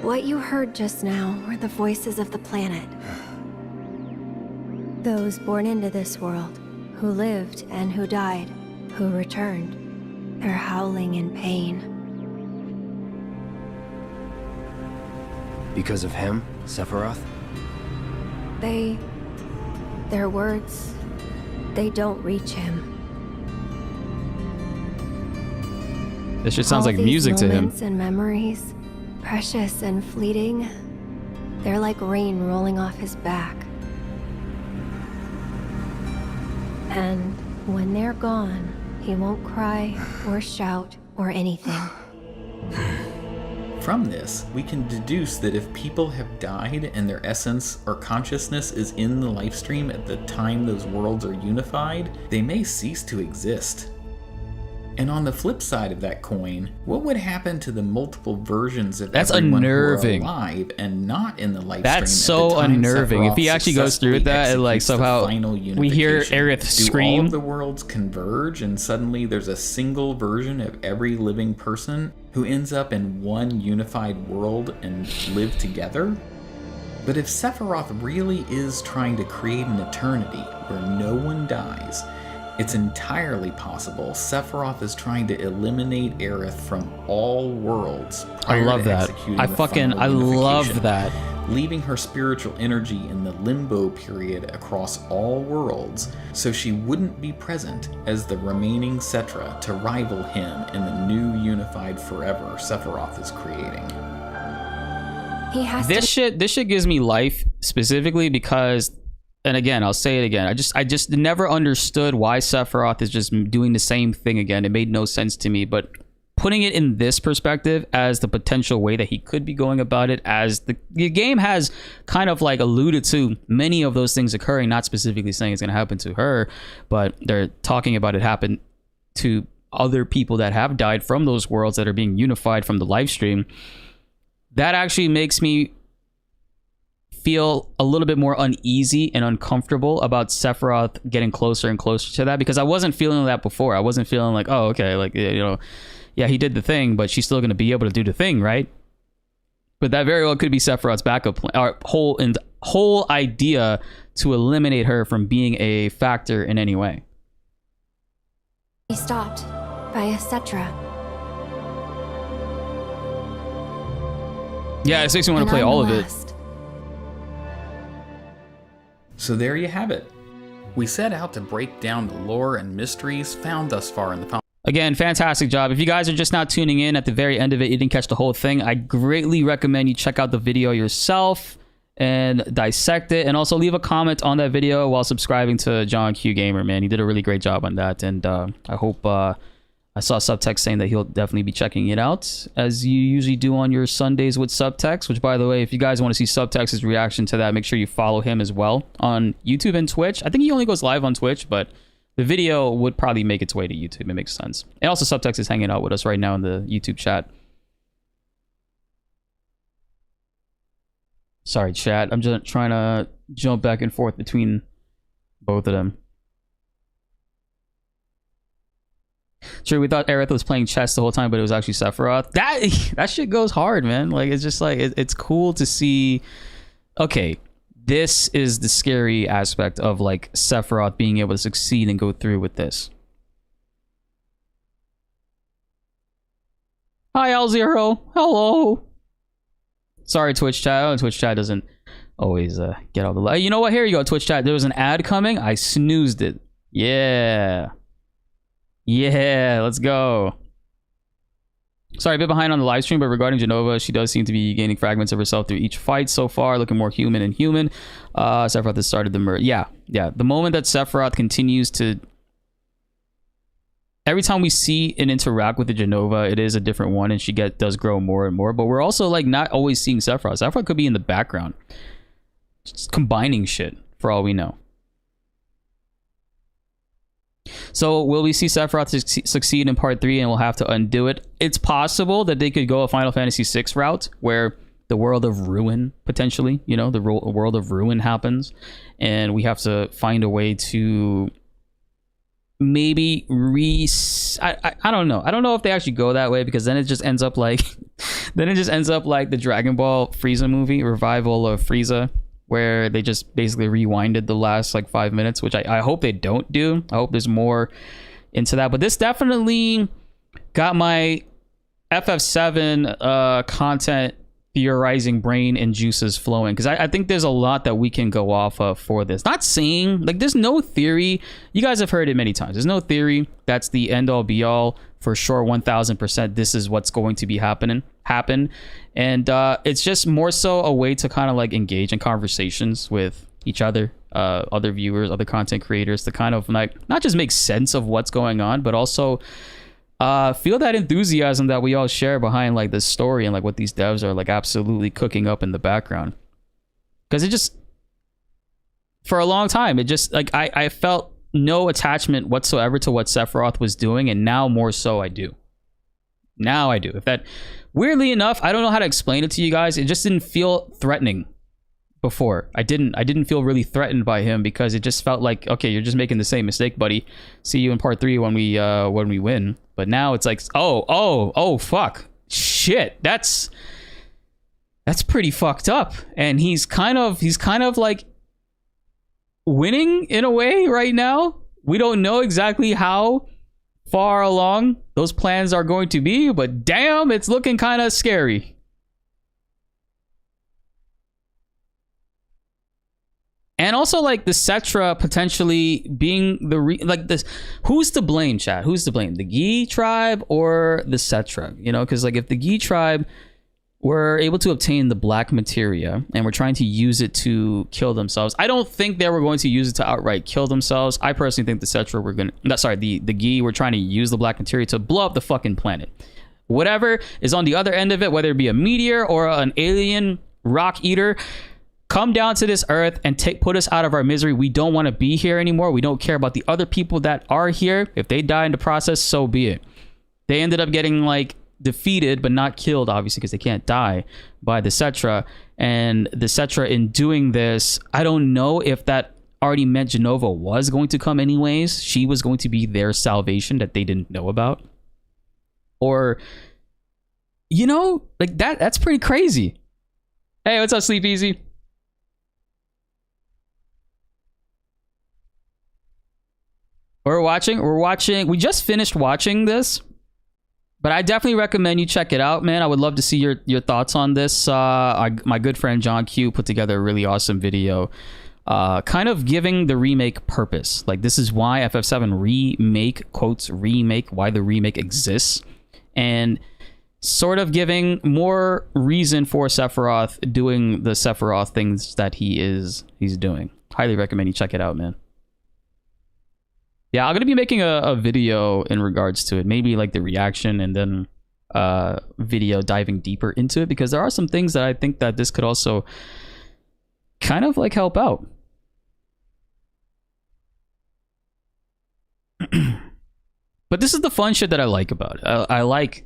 S4: What you heard just now were the voices of the planet. Those born into this world, who lived and who died, who returned. They're howling in pain.
S5: Because of him, Sephiroth?
S4: Their words, they don't reach him.
S1: This shit sounds like music to him.
S4: Moments and memories, precious and fleeting, they're like rain rolling off his back. And when they're gone, he won't cry or shout or anything.
S2: From this, we can deduce that if people have died and their essence or consciousness is in the lifestream at the time those worlds are unified, they may cease to exist. And on the flip side of that coin, what would happen to the multiple versions of everyone
S1: unnerving.
S2: who are alive and not in the lifestream?
S1: That's so unnerving. If he actually goes through with that, and like somehow we hear Aerith scream.
S2: Do all of the worlds converge and suddenly there's a single version of every living person who ends up in one unified world and live together? But if Sephiroth really is trying to create an eternity where no one dies, it's entirely possible Sephiroth is trying to eliminate Aerith from all worlds.
S1: I love that. I love that.
S2: Leaving her spiritual energy in the limbo period across all worlds, so she wouldn't be present as the remaining Cetra to rival him in the new unified forever Sephiroth is creating.
S1: This shit gives me life, specifically because, and again, I'll say it again, I just never understood why Sephiroth is just doing the same thing again. It made no sense to me, but putting it in this perspective as the potential way that he could be going about it, as the game has kind of like alluded to many of those things occurring, not specifically saying it's going to happen to her, but they're talking about it happen to other people that have died from those worlds that are being unified from the live stream. That actually makes me feel a little bit more uneasy and uncomfortable about Sephiroth getting closer and closer to that, because I wasn't feeling that before. I wasn't feeling like, oh, okay, like, you know, yeah, he did the thing, but she's still going to be able to do the thing, right? But that very well could be Sephiroth's backup plan, or whole idea to eliminate her from being a factor in any way.
S4: He stopped by a Cetra.
S1: Yeah, it makes me want to play all of it.
S2: So there you have it. We set out to break down the lore and mysteries found thus far in the
S1: Again, fantastic job. If you guys are just now tuning in at the very end of it, you didn't catch the whole thing, I greatly recommend you check out the video yourself and dissect it, and also leave a comment on that video while subscribing to John Q Gamer, man. He did a really great job on that, and I hope I saw Subtext saying that he'll definitely be checking it out, as you usually do on your Sundays with Subtext, which, by the way, if you guys want to see Subtext's reaction to that, make sure you follow him as well on YouTube and Twitch. I think he only goes live on Twitch, but the video would probably make its way to YouTube. It makes sense. And also, Subtext is hanging out with us right now in the YouTube chat. Sorry, chat. I'm just trying to jump back and forth between both of them. Sure, we thought Aerith was playing chess the whole time, but it was actually Sephiroth. That shit goes hard, man. Like, it's just like, it's cool to see. Okay, this is the scary aspect of like Sephiroth being able to succeed and go through with this. Hi, L0. Hello. Sorry, Twitch chat. Oh, Twitch chat doesn't always get all the light. You know what? Here you go, Twitch chat. There was an ad coming. I snoozed it. Yeah. Yeah, let's go. Sorry, a bit behind on the live stream, but regarding Jenova, she does seem to be gaining fragments of herself through each fight so far, looking more human and human. Sephiroth has started the murder. Yeah. The moment that Sephiroth continues to... Every time we see and interact with the Jenova, it is a different one, and she does grow more and more. But we're also like not always seeing Sephiroth. Sephiroth could be in the background, just combining shit for all we know. So will we see Sephiroth succeed in part 3 and we'll have to undo it? It's possible that they could go a Final Fantasy VI route where the world of ruin, potentially, you know, the world of ruin happens, and we have to find a way to maybe I don't know. I don't know if they actually go that way, because then it just ends up like the Dragon Ball Frieza movie, Revival of Frieza, where they just basically rewinded the last like 5 minutes, which I hope they don't do. I hope there's more into that. But this definitely got my FF7 content theorizing brain and juices flowing, because I think there's a lot that we can go off of for this. Not saying like there's no theory. You guys have heard it many times. There's no theory that's the end all be all. For sure, 1000%, this is what's going to be happen, and it's just more so a way to kind of like engage in conversations with each other, other viewers, other content creators, to kind of like not just make sense of what's going on, but also feel that enthusiasm that we all share behind like this story and like what these devs are like absolutely cooking up in the background. Because it just, for a long time, it just like I felt no attachment whatsoever to what Sephiroth was doing, and now more so I do. Now I do. If that, weirdly enough, I don't know how to explain it to you guys. It just didn't feel threatening before. I didn't feel really threatened by him, because it just felt like, okay, you're just making the same mistake, buddy. See you in part 3 when we win. But now it's like, oh fuck, shit, that's pretty fucked up. And he's kind of like winning in a way right now. We don't know exactly how far along those plans are going to be, but damn, it's looking kind of scary. And also like the Cetra potentially being the who's to blame, chat? Who's to blame? The Gi tribe or the Cetra? You know, because like if the Gi tribe were able to obtain the black materia and were trying to use it to kill themselves, I don't think they were going to use it to outright kill themselves. I personally think the Cetra were gonna, the Gi were trying to use the black materia to blow up the fucking planet. Whatever is on the other end of it, whether it be a meteor or an alien rock eater, come down to this earth and put us out of our misery. We don't want to be here anymore. We don't care about the other people that are here. If they die in the process, so be it. They ended up getting like defeated, but not killed, obviously, because they can't die, by the Cetra. And the Cetra, in doing this, I don't know if that already meant Jenova was going to come anyways. She was going to be their salvation that they didn't know about. Or, you know, like that's pretty crazy. Hey, what's up, Sleep Easy? We're watching, we just finished watching this, but I definitely recommend you check it out, man. I would love to see your thoughts on this. My good friend John Q put together a really awesome video kind of giving the remake purpose. Like, this is why FF7 remake, quotes remake, why the remake exists, and sort of giving more reason for Sephiroth doing the Sephiroth things that he's doing. Highly recommend you check it out, man. Yeah, I'm gonna be making a video in regards to it, maybe like the reaction, and then video diving deeper into it, because there are some things that I think that this could also kind of like help out. But this is the fun shit that I like about it. I like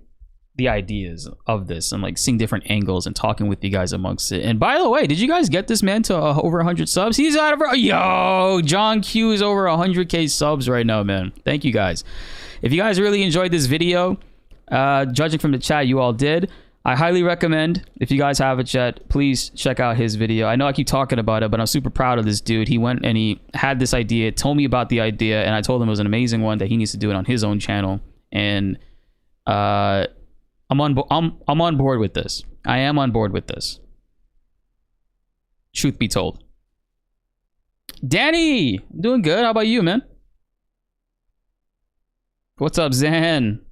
S1: the ideas of this and like seeing different angles and talking with you guys amongst it. And by the way, did you guys get this man to over 100 subs? He's out of... Yo, John Q is over 100k subs right now, man. Thank you guys. If you guys really enjoyed this video, judging from the chat, you all did. I highly recommend, if you guys haven't yet, please check out his video. I know I keep talking about it, but I'm super proud of this dude. He went and he had this idea, told me about the idea, and I told him it was an amazing one, that he needs to do it on his own channel. And I'm on board with this. I am on board with this. Truth be told. Danny, I'm doing good. How about you, man? What's up, Zan?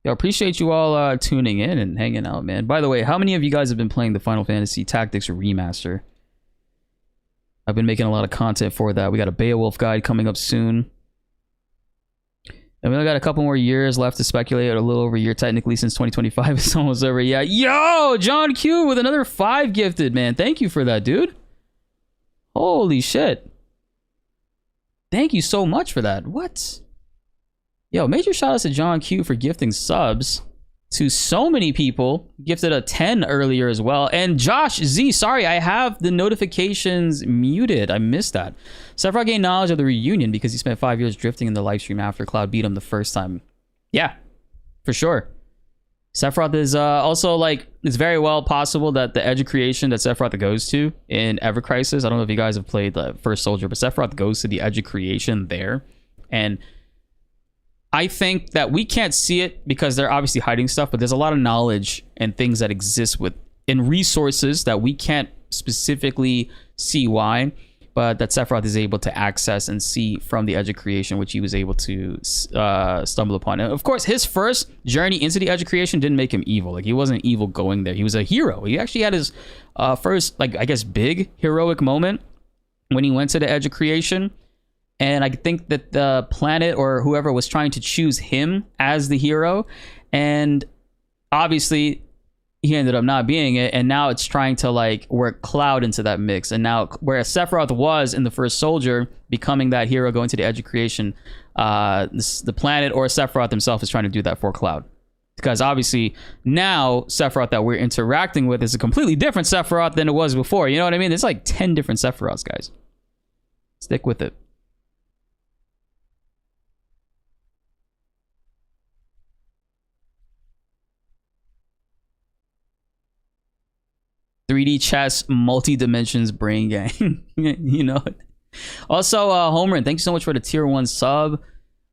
S1: Yo, appreciate you all tuning in and hanging out, man. By the way, how many of you guys have been playing the Final Fantasy Tactics Remaster? I've been making a lot of content for that. We got a Beowulf guide coming up soon. And we only got a couple more years left to speculate. A little over a year, technically, since 2025 is almost over. Yeah. Yo, John Q with another 5 gifted, man. Thank you for that, dude. Holy shit. Thank you so much for that. What? Yo, major shout outs to John Q for gifting subs to so many people. Gifted a 10 earlier as well. And Josh Z, sorry, I have the notifications muted. I missed that. Sephiroth gained knowledge of the reunion because he spent 5 years drifting in the live stream after Cloud beat him the first time. Yeah, for sure. Sephiroth is also, like, it's very well possible that the edge of creation that Sephiroth goes to in Ever Crisis, I don't know if you guys have played the First Soldier, but Sephiroth goes to the edge of creation there. And I think that we can't see it because they're obviously hiding stuff, but there's a lot of knowledge and things that exist in resources that we can't specifically see why, but that Sephiroth is able to access and see from the edge of creation, which he was able to stumble upon. And of course, his first journey into the edge of creation didn't make him evil. Like, he wasn't evil going there. He was a hero. He actually had his first, like, I guess, big heroic moment when he went to the edge of creation. And I think that the planet or whoever was trying to choose him as the hero, and obviously he ended up not being it, and now it's trying to like work Cloud into that mix. And now whereas Sephiroth was in the First Soldier becoming that hero going to the edge of creation, the planet or Sephiroth himself is trying to do that for Cloud, because obviously now Sephiroth that we're interacting with is a completely different Sephiroth than it was before. You know what I mean? There's like 10 different Sephiroths, guys. Stick with it. 3D chess, multi-dimensions, brain gang. You know. Also, Homerin, thank you so much for the tier 1 sub.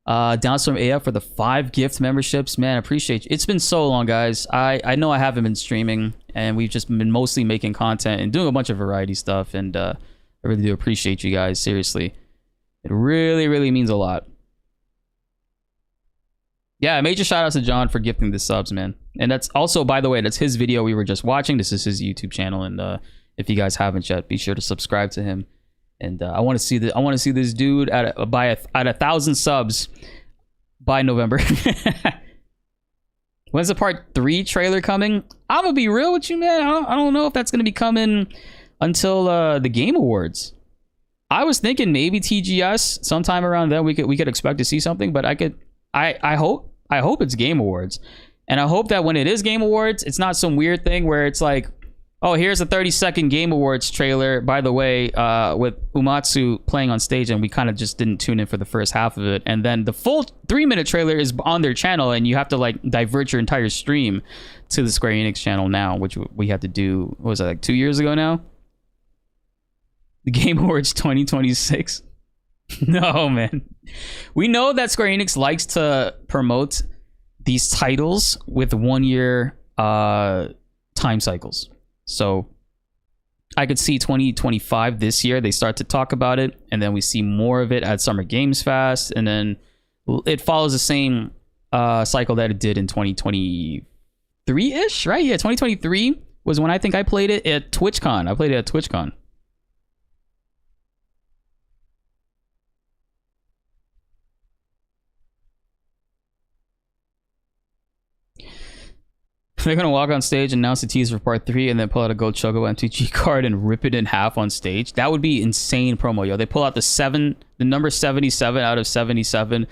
S1: Downstorm AF for the 5 gift memberships. Man, I appreciate you. It's been so long, guys. I know I haven't been streaming, and we've just been mostly making content and doing a bunch of variety stuff. And I really do appreciate you guys. Seriously, it really, really means a lot. Yeah, major shout out to John for gifting the subs, man. And that's also, by the way, that's his video we were just watching. This is his YouTube channel, and if you guys haven't yet, be sure to subscribe to him. And I want to see this dude at 1,000 subs by November. When's the part 3 trailer coming? I'm gonna be real with you, man. I don't know if that's gonna be coming until the Game Awards. I was thinking maybe TGS sometime around then we could expect to see something, but I hope it's Game Awards. And I hope that when it is Game Awards, it's not some weird thing where it's like, oh, here's a 30-second Game Awards trailer, by the way, with Umatsu playing on stage, and we kind of just didn't tune in for the first half of it. And then the full 3-minute trailer is on their channel, and you have to like divert your entire stream to the Square Enix channel now, which we had to do, what was it, like 2 years ago now? The Game Awards 2026. No, man. We know that Square Enix likes to promote these titles with 1 year time cycles. So I could see 2025 this year they start to talk about it, and then we see more of it at Summer Games Fest, and then it follows the same cycle that it did in 2023-ish, right? Yeah, 2023 was when I think I played it at TwitchCon. I played it at TwitchCon. They're gonna walk on stage, announce the teaser for part 3, and then pull out a gold Chocobo MTG card and rip it in half on stage. That would be insane promo, yo. They pull out the number 77 out of 77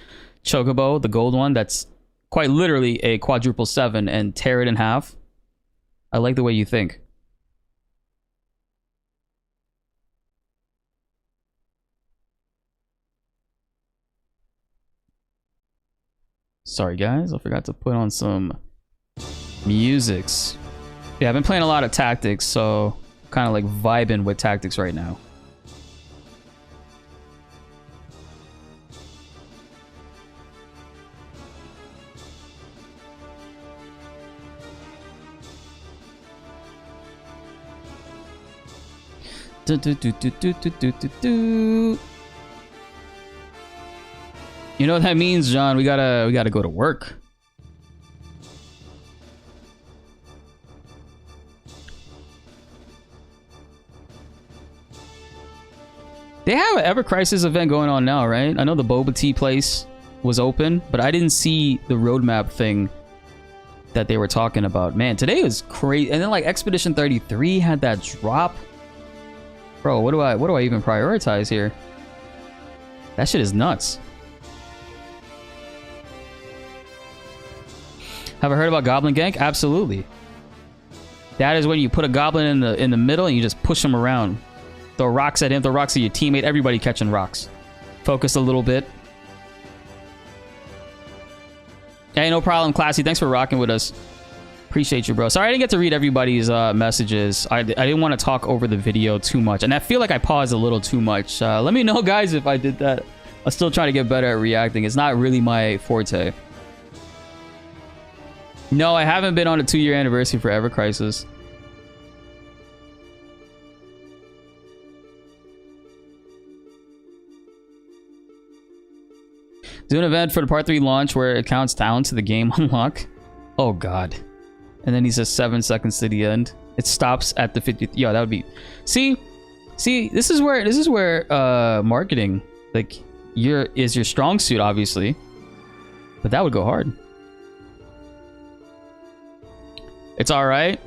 S1: Chocobo, the gold one. That's quite literally a quadruple 7, and tear it in half. I like the way you think. Sorry guys, I forgot to put on some musics. Yeah, I've been playing a lot of Tactics, so kind of like vibing with Tactics right now. Do, do, do, do, do, do, do, do, do. You know what that means, John? We gotta go to work. They have an Ever Crisis event going on now, right? I know the boba tea place was open, but I didn't see the roadmap thing that they were talking about. Man, today was crazy. And then like Expedition 33 had that drop. Bro, what do I even prioritize here? That shit is nuts. Have I heard about Goblin Gank? Absolutely. That is when you put a goblin in the middle and you just push him around. Throw rocks at him, throw rocks at your teammate, everybody catching rocks. Focus a little bit. Hey, no problem, Classy. Thanks for rocking with us. Appreciate you, bro. Sorry I didn't get to read everybody's messages. I didn't want to talk over the video too much. And I feel like I paused a little too much. Let me know, guys, if I did that. I'm still trying to get better at reacting. It's not really my forte. No, I haven't been on a 2-year anniversary for Ever Crisis. Do an event for the part 3 launch where it counts down to the game unlock. Oh god. And then he says 7 seconds to the end. It stops at the 50th. Yo, that would be. See, this is where marketing like is your strong suit, obviously. But that would go hard. It's all right.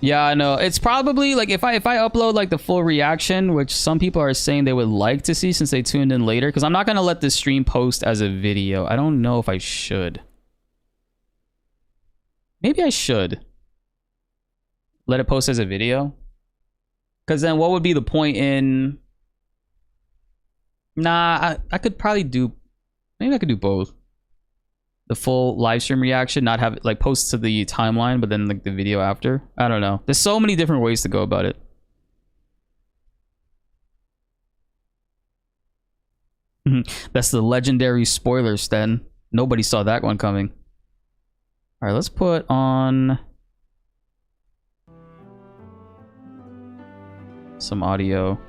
S1: Yeah, I know. It's probably like if I upload like the full reaction, which some people are saying they would like to see since they tuned in later, because I'm not gonna let this stream post as a video. I don't know if I should. Maybe I should let it post as a video, because then what would be the point in? Nah, I could probably do. Maybe I could do both. The full live stream reaction, not have it like post to the timeline, but then like the video after. I don't know. There's so many different ways to go about it. That's the legendary spoiler, Sten. Nobody saw that one coming. All right, let's put on some audio.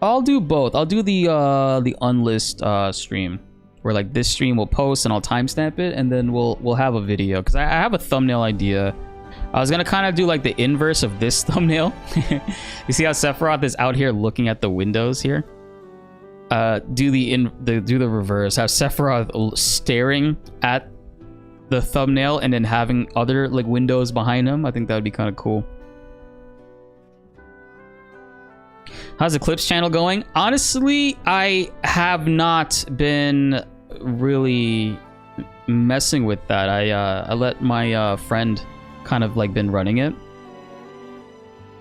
S1: I'll do both. I'll do the unlist stream, where like this stream will post and I'll timestamp it, and then we'll have a video, because I have a thumbnail idea. I was gonna kind of do like the inverse of this thumbnail. You see how Sephiroth is out here looking at the windows here? Do the reverse. Have Sephiroth staring at the thumbnail and then having other like windows behind him. I think that would be kind of cool. How's the Clips channel going? Honestly, I have not been really messing with that. I let my friend kind of like been running it,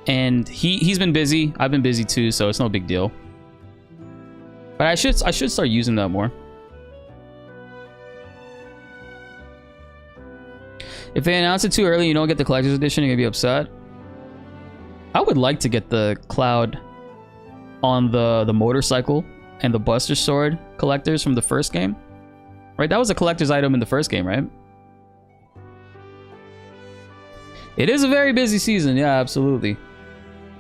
S1: and he's been busy. I've been busy too, so it's no big deal. But I should start using that more. If they announce it too early, you don't get the collector's edition, you're gonna be upset. I would like to get the Cloud on the motorcycle and the Buster Sword collectors from the first game. Right, that was a collector's item in the first game, right? It is a very busy season, yeah, absolutely.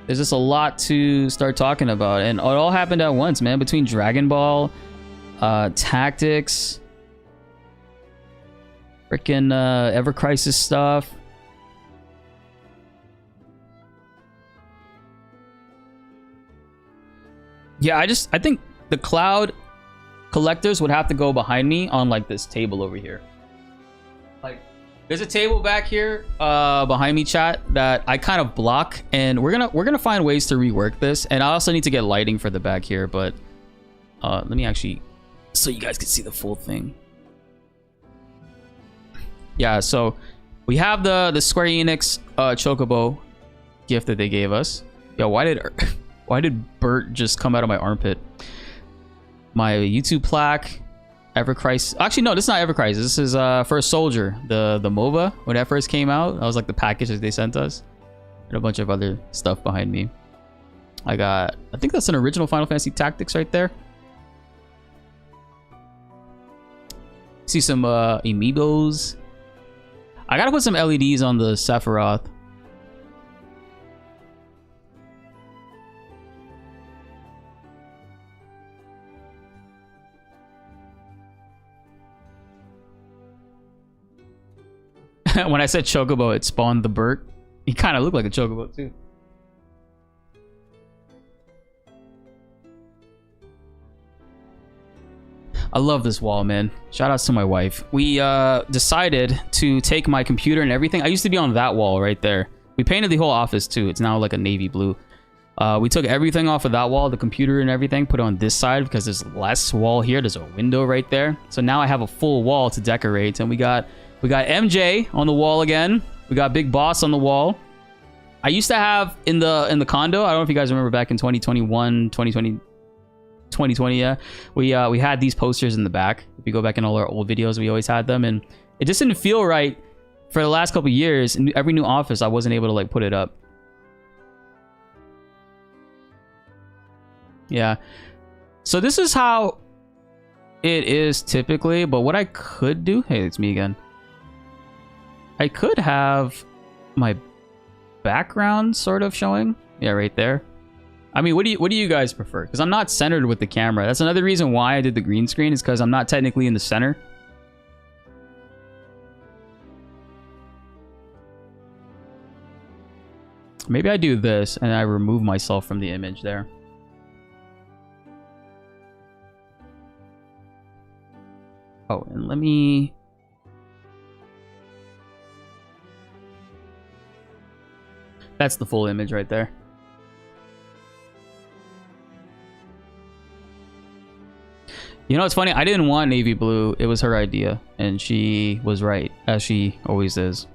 S1: There's just a lot to start talking about, and it all happened at once, man. Between Dragon Ball, Tactics, freaking Ever Crisis stuff. Yeah, I think the Cloud collectors would have to go behind me on like this table over here. Like, there's a table back here behind me, chat, that I kind of block, and we're gonna find ways to rework this. And I also need to get lighting for the back here, but let me actually, so you guys can see the full thing. Yeah, so we have the Square Enix Chocobo gift that they gave us. Yo, why did Bert just come out of my armpit? My YouTube plaque, Ever Crisis. Actually, no, this is not Ever Crisis. This is First Soldier, the MOBA when that first came out. That was like the package that they sent us, and a bunch of other stuff behind me. I think that's an original Final Fantasy Tactics right there. See some amiibos. I gotta put some LEDs on the Sephiroth. When I said Chocobo, it spawned the Bert. He kind of looked like a Chocobo too. I love this wall, man. Shout outs to my wife. We decided to take my computer and everything. I used to be on that wall right there. We painted the whole office too. It's now like a navy blue. We took everything off of that wall, the computer and everything, put it on this side because there's less wall here. There's a window right there. So now I have a full wall to decorate, and we got MJ on the wall again. We got Big Boss on the wall. I used to have in the condo, I don't know if you guys remember back in 2021, 2020, yeah. We had these posters in the back. If you go back in all our old videos, we always had them, and it just didn't feel right for the last couple of years. In every new office, I wasn't able to like put it up. Yeah. So this is how it is typically, but what I could do, hey, it's me again. I could have my background sort of showing. Yeah, right there. I mean, what do you guys prefer? Because I'm not centered with the camera. That's another reason why I did the green screen, is because I'm not technically in the center. Maybe I do this and I remove myself from the image there. Oh, and let me... That's the full image right there. You know, it's funny. I didn't want navy blue. It was her idea, and she was right, as she always is.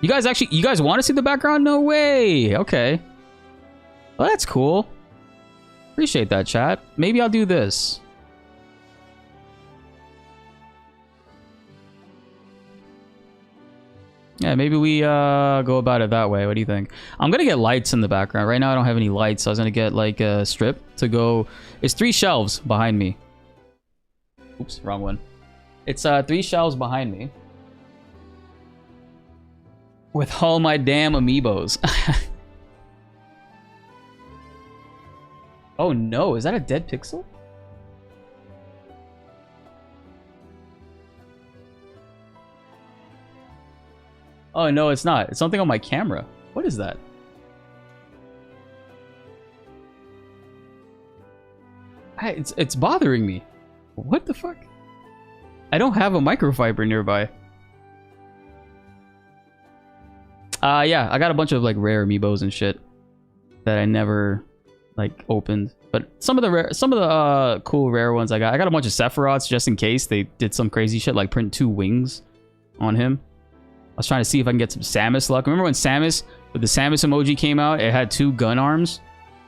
S1: You guys want to see the background? No way. Okay. Well, that's cool. Appreciate that, chat. Maybe I'll do this. Yeah, maybe we go about it that way. What do you think? I'm gonna get lights in the background. Right now I don't have any lights, so I was gonna get like a strip to go. It's 3 shelves behind me. Oops, wrong one. It's 3 shelves behind me with all my damn amiibos. Oh no, is that a dead pixel? Oh no, it's not. It's something on my camera. What is that? It's bothering me. What the fuck? I don't have a microfiber nearby. Yeah, I got a bunch of like rare amiibos and shit that I never like opened. But some of the cool rare ones I got a bunch of Sephiroths just in case they did some crazy shit like print 2 wings on him. I was trying to see if I can get some Samus luck. Remember when Samus, with the Samus emoji came out, it had 2 gun arms?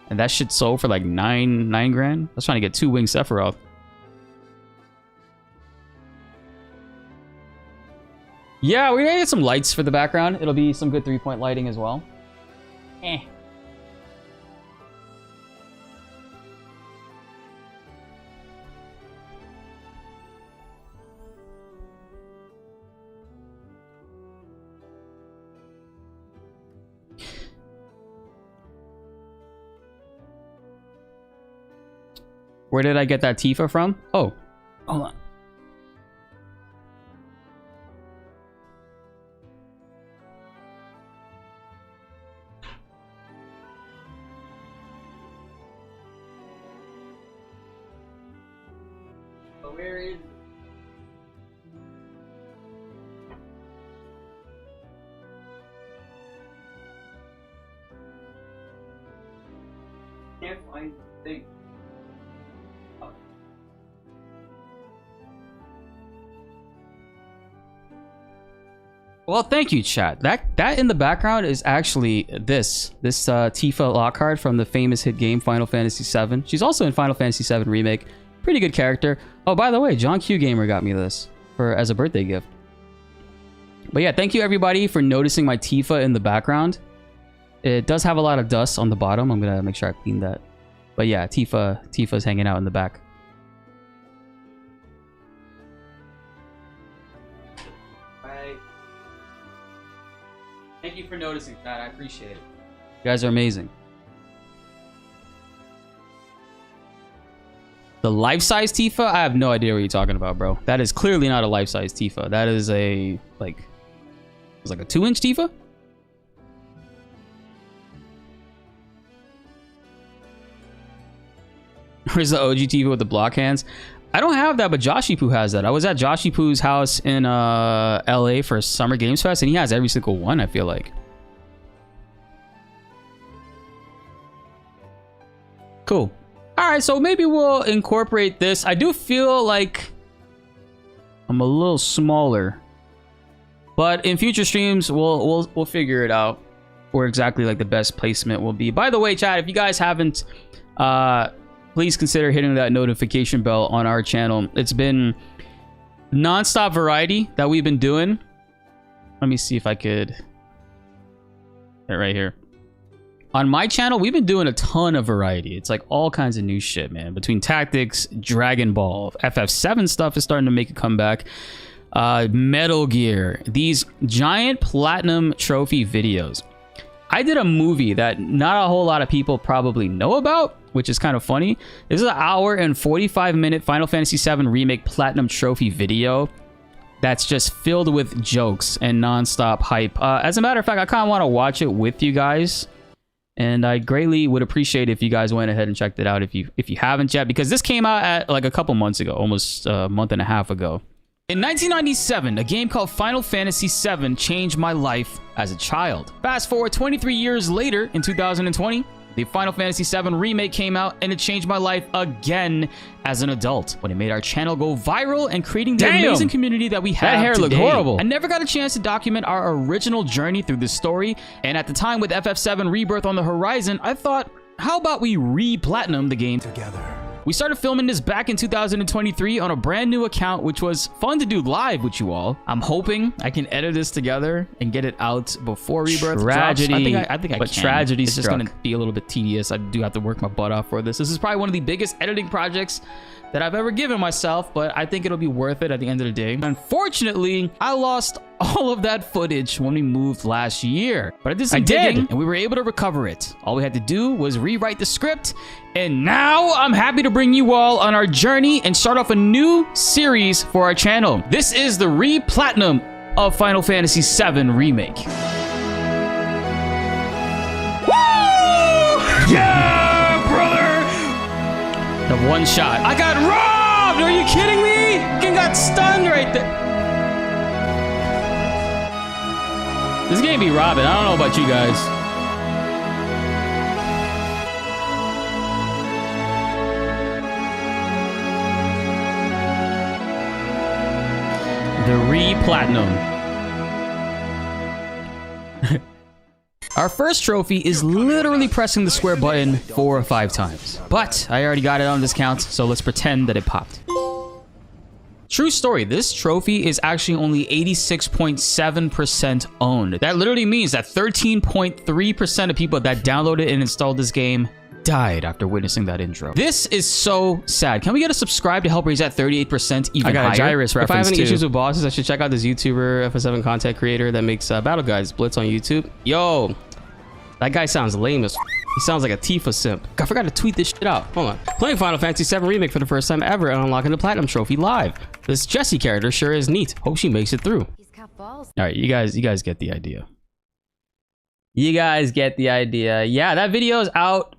S1: And that shit sold for like nine grand? I was trying to get 2 wing Sephiroth. Yeah, we're gonna get some lights for the background. It'll be some good 3-point lighting as well. Eh. Where did I get that Tifa from? Oh, hold on. Where is it? Can't find the thing. Well, thank you, chat. That in the background is actually this Tifa Lockhart from the famous hit game Final Fantasy VII. She's also in Final Fantasy VII Remake. Pretty good character. Oh, by the way, John Q Gamer got me this as a birthday gift. But yeah, thank you everybody for noticing my Tifa in the background. It does have a lot of dust on the bottom. I'm gonna make sure I clean that. But yeah, Tifa's hanging out in the back. Thank you for noticing that. I appreciate it. You guys are amazing. The life-size Tifa? I have no idea what you're talking about, bro. That is clearly not a life-size Tifa. That is a, like... It's like a 2-inch Tifa? Where's the OG Tifa with the block hands? I don't have that, but Joshipu has that. I was at Joshipu's house in LA for Summer Games Fest, and he has every single one, I feel like. Cool. Alright, so maybe we'll incorporate this. I do feel like I'm a little smaller. But in future streams, we'll figure it out where exactly like the best placement will be. By the way, chat, if you guys haven't please consider hitting that notification bell on our channel. It's been non-stop variety that we've been doing. Let me see if I could... right here. On my channel, we've been doing a ton of variety. It's like all kinds of new shit, man. Between tactics, Dragon Ball, FF7 stuff is starting to make a comeback. Metal Gear. These giant platinum trophy videos. I did a movie that not a whole lot of people probably know about, which is kind of funny. This is an hour and 45-minute Final Fantasy VII Remake Platinum Trophy video that's just filled with jokes and non-stop hype. As a matter of fact, I kind of want to watch it with you guys, and I greatly would appreciate if you guys went ahead and checked it out if you haven't yet, because this came out at like a couple months ago, almost a month and a half ago. In 1997, a game called Final Fantasy VII changed my life as a child. Fast forward 23 years later, in 2020, the Final Fantasy VII Remake came out, and it changed my life again as an adult when it made our channel go viral and creating the amazing community that we have today. That hair looked horrible. I never got a chance to document our original journey through this story, and at the time with FF7 Rebirth on the horizon, I thought, how about we re-platinum the game together? We started filming this back in 2023 on a brand new account, which was fun to do live with you all. I'm hoping I can edit this together and get it out before Rebirth drops. I think I can. But tragedy is just going to be a little bit tedious. I do have to work my butt off for this. This is probably one of the biggest editing projects that I've ever given myself, but I think it'll be worth it at the end of the day. Unfortunately, I lost all of that footage when we moved last year, but I did some digging and we were able to recover it. All we had to do was rewrite the script, and now I'm happy to bring you all on our journey and start off a new series for our channel. This is the re-platinum of Final Fantasy VII Remake. Woo! Yeah, brother! The one shot. I got robbed! Are you kidding me? I got stunned right there. This game be robbing. I don't know about you guys. The re-platinum. Our first trophy is literally pressing the square button 4 or 5 times. But I already got it on discount, so let's pretend that it popped. True story, this trophy is actually only 86.7% owned. That literally means that 13.3% of people that downloaded and installed this game died after witnessing that intro. This is so sad. Can we get a subscribe to help raise that 38% even higher?
S19: I got a Gyrus reference. If I have any
S1: too.
S19: issues with bosses, I should check out this YouTuber, FF7 content creator that makes battle guides, BltzZ on YouTube. Yo, that guy sounds lame as he sounds like a Tifa simp. I forgot to tweet this shit out. Hold on. Playing Final Fantasy 7 Remake for the first time ever and unlocking the Platinum Trophy live. This Jessie character sure is neat. Hope she makes it through. All right, you guys get the idea. You guys get the idea. Yeah, that video is out.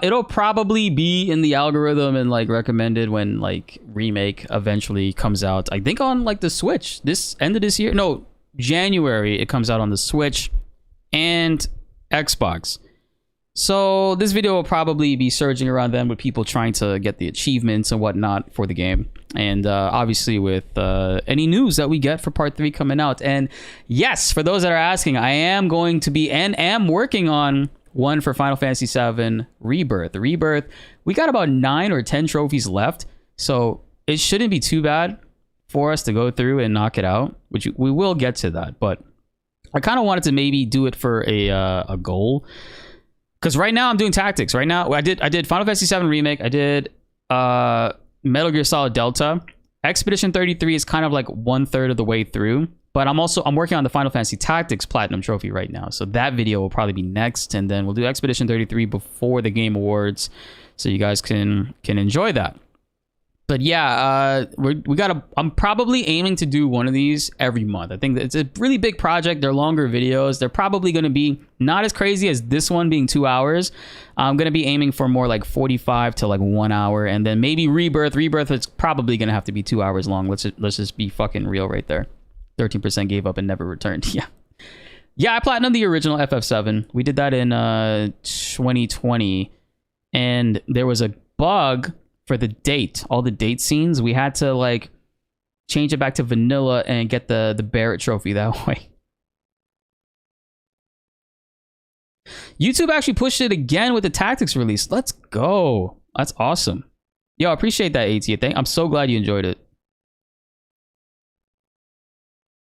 S19: It'll probably be in the algorithm and like recommended when like Remake eventually comes out. I think on like the Switch. This end of this year. No, January it comes out on the Switch and Xbox. So this video will probably be surging around then with people trying to get the achievements and whatnot for the game. And obviously with any news that we get for part 3 coming out. And yes, for those that are asking, I am going to be and am working on one for Final Fantasy 7 Rebirth. Rebirth, we got about 9 or 10 trophies left. So it shouldn't be too bad for us to go through and knock it out, which we will get to that. But I kind of wanted to maybe do it for a goal. Because right now I'm doing tactics. Right now I did Final Fantasy 7 Remake. I did Metal Gear Solid Delta. Expedition 33 is kind of like 1/3 of the way through. But I'm working on the Final Fantasy Tactics Platinum Trophy right now. So that video will probably be next. And then we'll do Expedition 33 before the Game Awards. So you guys can enjoy that. But yeah, I'm probably aiming to do one of these every month. I think it's a really big project. They're longer videos. They're probably going to be not as crazy as this one being 2 hours. I'm going to be aiming for more like 45 to like 1 hour. And then maybe Rebirth. Rebirth is probably going to have to be 2 hours long. Let's just be fucking real right there. 13% gave up and never returned. Yeah. Yeah, I platinumed the original FF7. We did that in 2020. And there was a bug for the date, all the date scenes. We had to like change it back to vanilla and get the Barrett trophy that way. YouTube actually pushed it again with the tactics release. Let's go. That's awesome. Yo, I appreciate that, AT. I'm so glad you enjoyed it.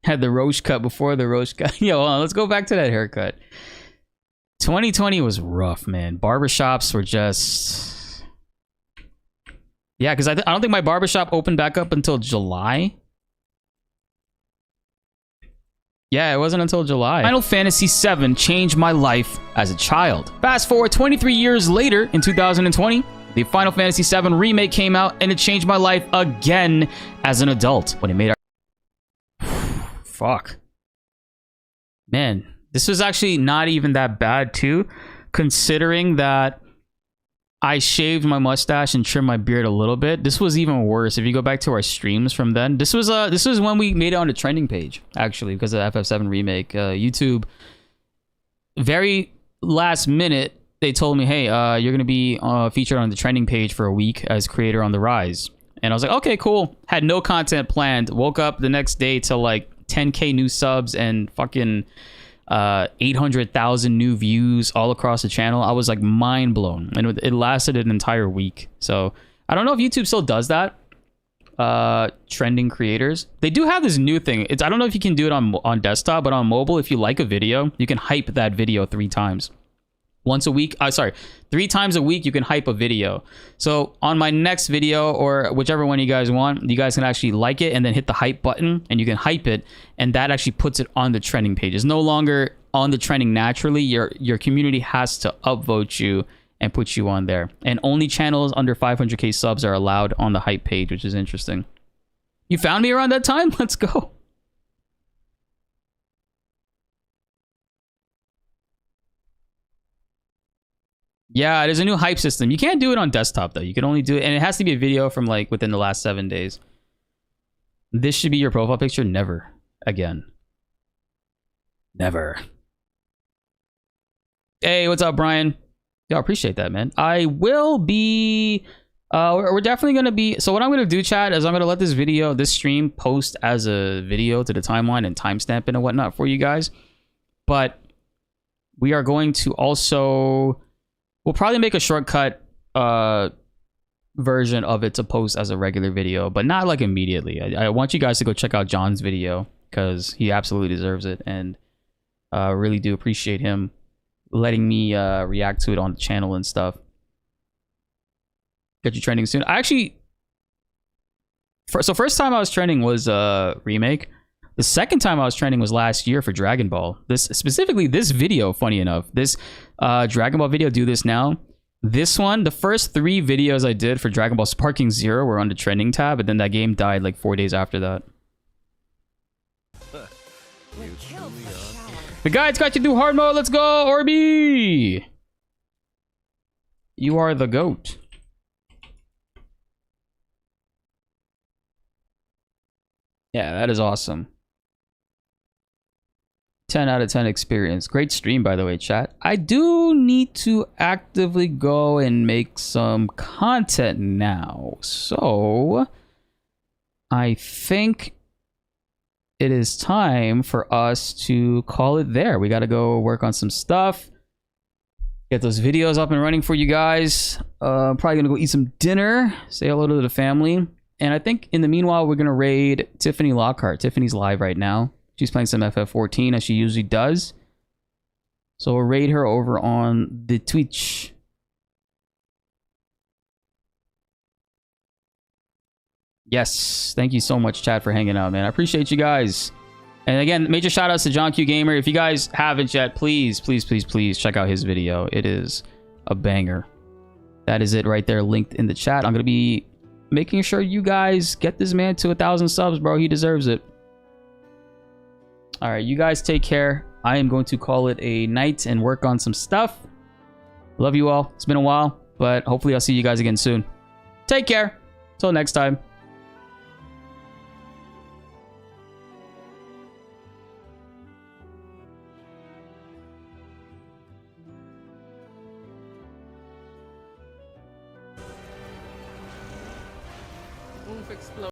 S19: Had the Roche cut before the Roche cut. Yo, hold on, let's go back to that haircut. 2020 was rough, man. Barbershops were just... Yeah, because I don't think my barbershop opened back up until July. Yeah, it wasn't until July. Final Fantasy VII changed my life as a child. Fast forward 23 years later, in 2020, the Final Fantasy VII Remake came out, and it changed my life again as an adult. When it made our... Fuck. Man, this was actually not even that bad, too, considering that I shaved my mustache and trimmed my beard a little bit. This was even worse. If you go back to our streams from then, this was when we made it on the trending page, actually, because of FF7 Remake. YouTube, very last minute, they told me, hey, you're going to be featured on the trending page for a week as creator on the Rise. And I was like, okay, cool. Had no content planned. Woke up the next day to like 10K new subs and fucking 800,000 new views all across the channel. I was like mind blown, and it lasted an entire week. So I don't know if YouTube still does that. Trending creators, they do have this new thing. I don't know if you can do it on desktop, but on mobile, if you like a video, you can hype that video 3 times. Once a week, 3 times a week, you can hype a video. So on my next video, or whichever one you guys want, you guys can actually like it and then hit the hype button, and you can hype it, and that actually puts it on the trending page. It's no longer on the trending naturally. Your community has to upvote you and put you on there. And only channels under 500k subs are allowed on the hype page, which is interesting. You found me around that time? Let's go. Yeah, there's a new hype system. You can't do it on desktop, though. You can only do it, and it has to be a video from, like, within the last 7 days. This should be your profile picture? Never. Again. Never. Hey, what's up, Brian? Yo, I appreciate that, man. I will be... we're definitely going to be... So what I'm going to do, chat, is I'm going to let this stream post as a video to the timeline and timestamp it and whatnot for you guys. But we are going to also... We'll probably make a shortcut
S1: version of it to post as a regular video, but not like immediately. I want you guys to go check out John's video because he absolutely deserves it, and really do appreciate him letting me react to it on the channel and stuff. Get you trending soon. I actually, first time I was trending was Remake. The second time I was trending was last year for Dragon Ball. This specifically, this video, funny enough, this Dragon Ball video, Do This Now. This one, the first 3 videos I did for Dragon Ball Sparking Zero were on the trending tab, and then that game died like 4 days after that. The guide's got you through hard mode. Let's go, Orby! You are the GOAT. Yeah, that is awesome. 10 out of 10 experience. Great stream, by the way, chat. I do need to actively go and make some content now. So, I think it is time for us to call it there. We got to go work on some stuff. Get those videos up and running for you guys. Probably going to go eat some dinner. Say hello to the family. And I think in the meanwhile, we're going to raid Tiffany Lockhart. Tiffany's live right now. She's playing some FF14 as she usually does. So we'll raid her over on the Twitch. Yes, thank you so much, chat, for hanging out, man. I appreciate you guys. And again, major shout outs to John Q Gamer. If you guys haven't yet, please check out his video. It is a banger. That is it right there, linked in the chat. I'm going to be making sure you guys get this man to 1,000 subs, bro. He deserves it. All right, you guys take care. I am going to call it a night and work on some stuff. Love you all. It's been a while, but hopefully I'll see you guys again soon. Take care. Till next time.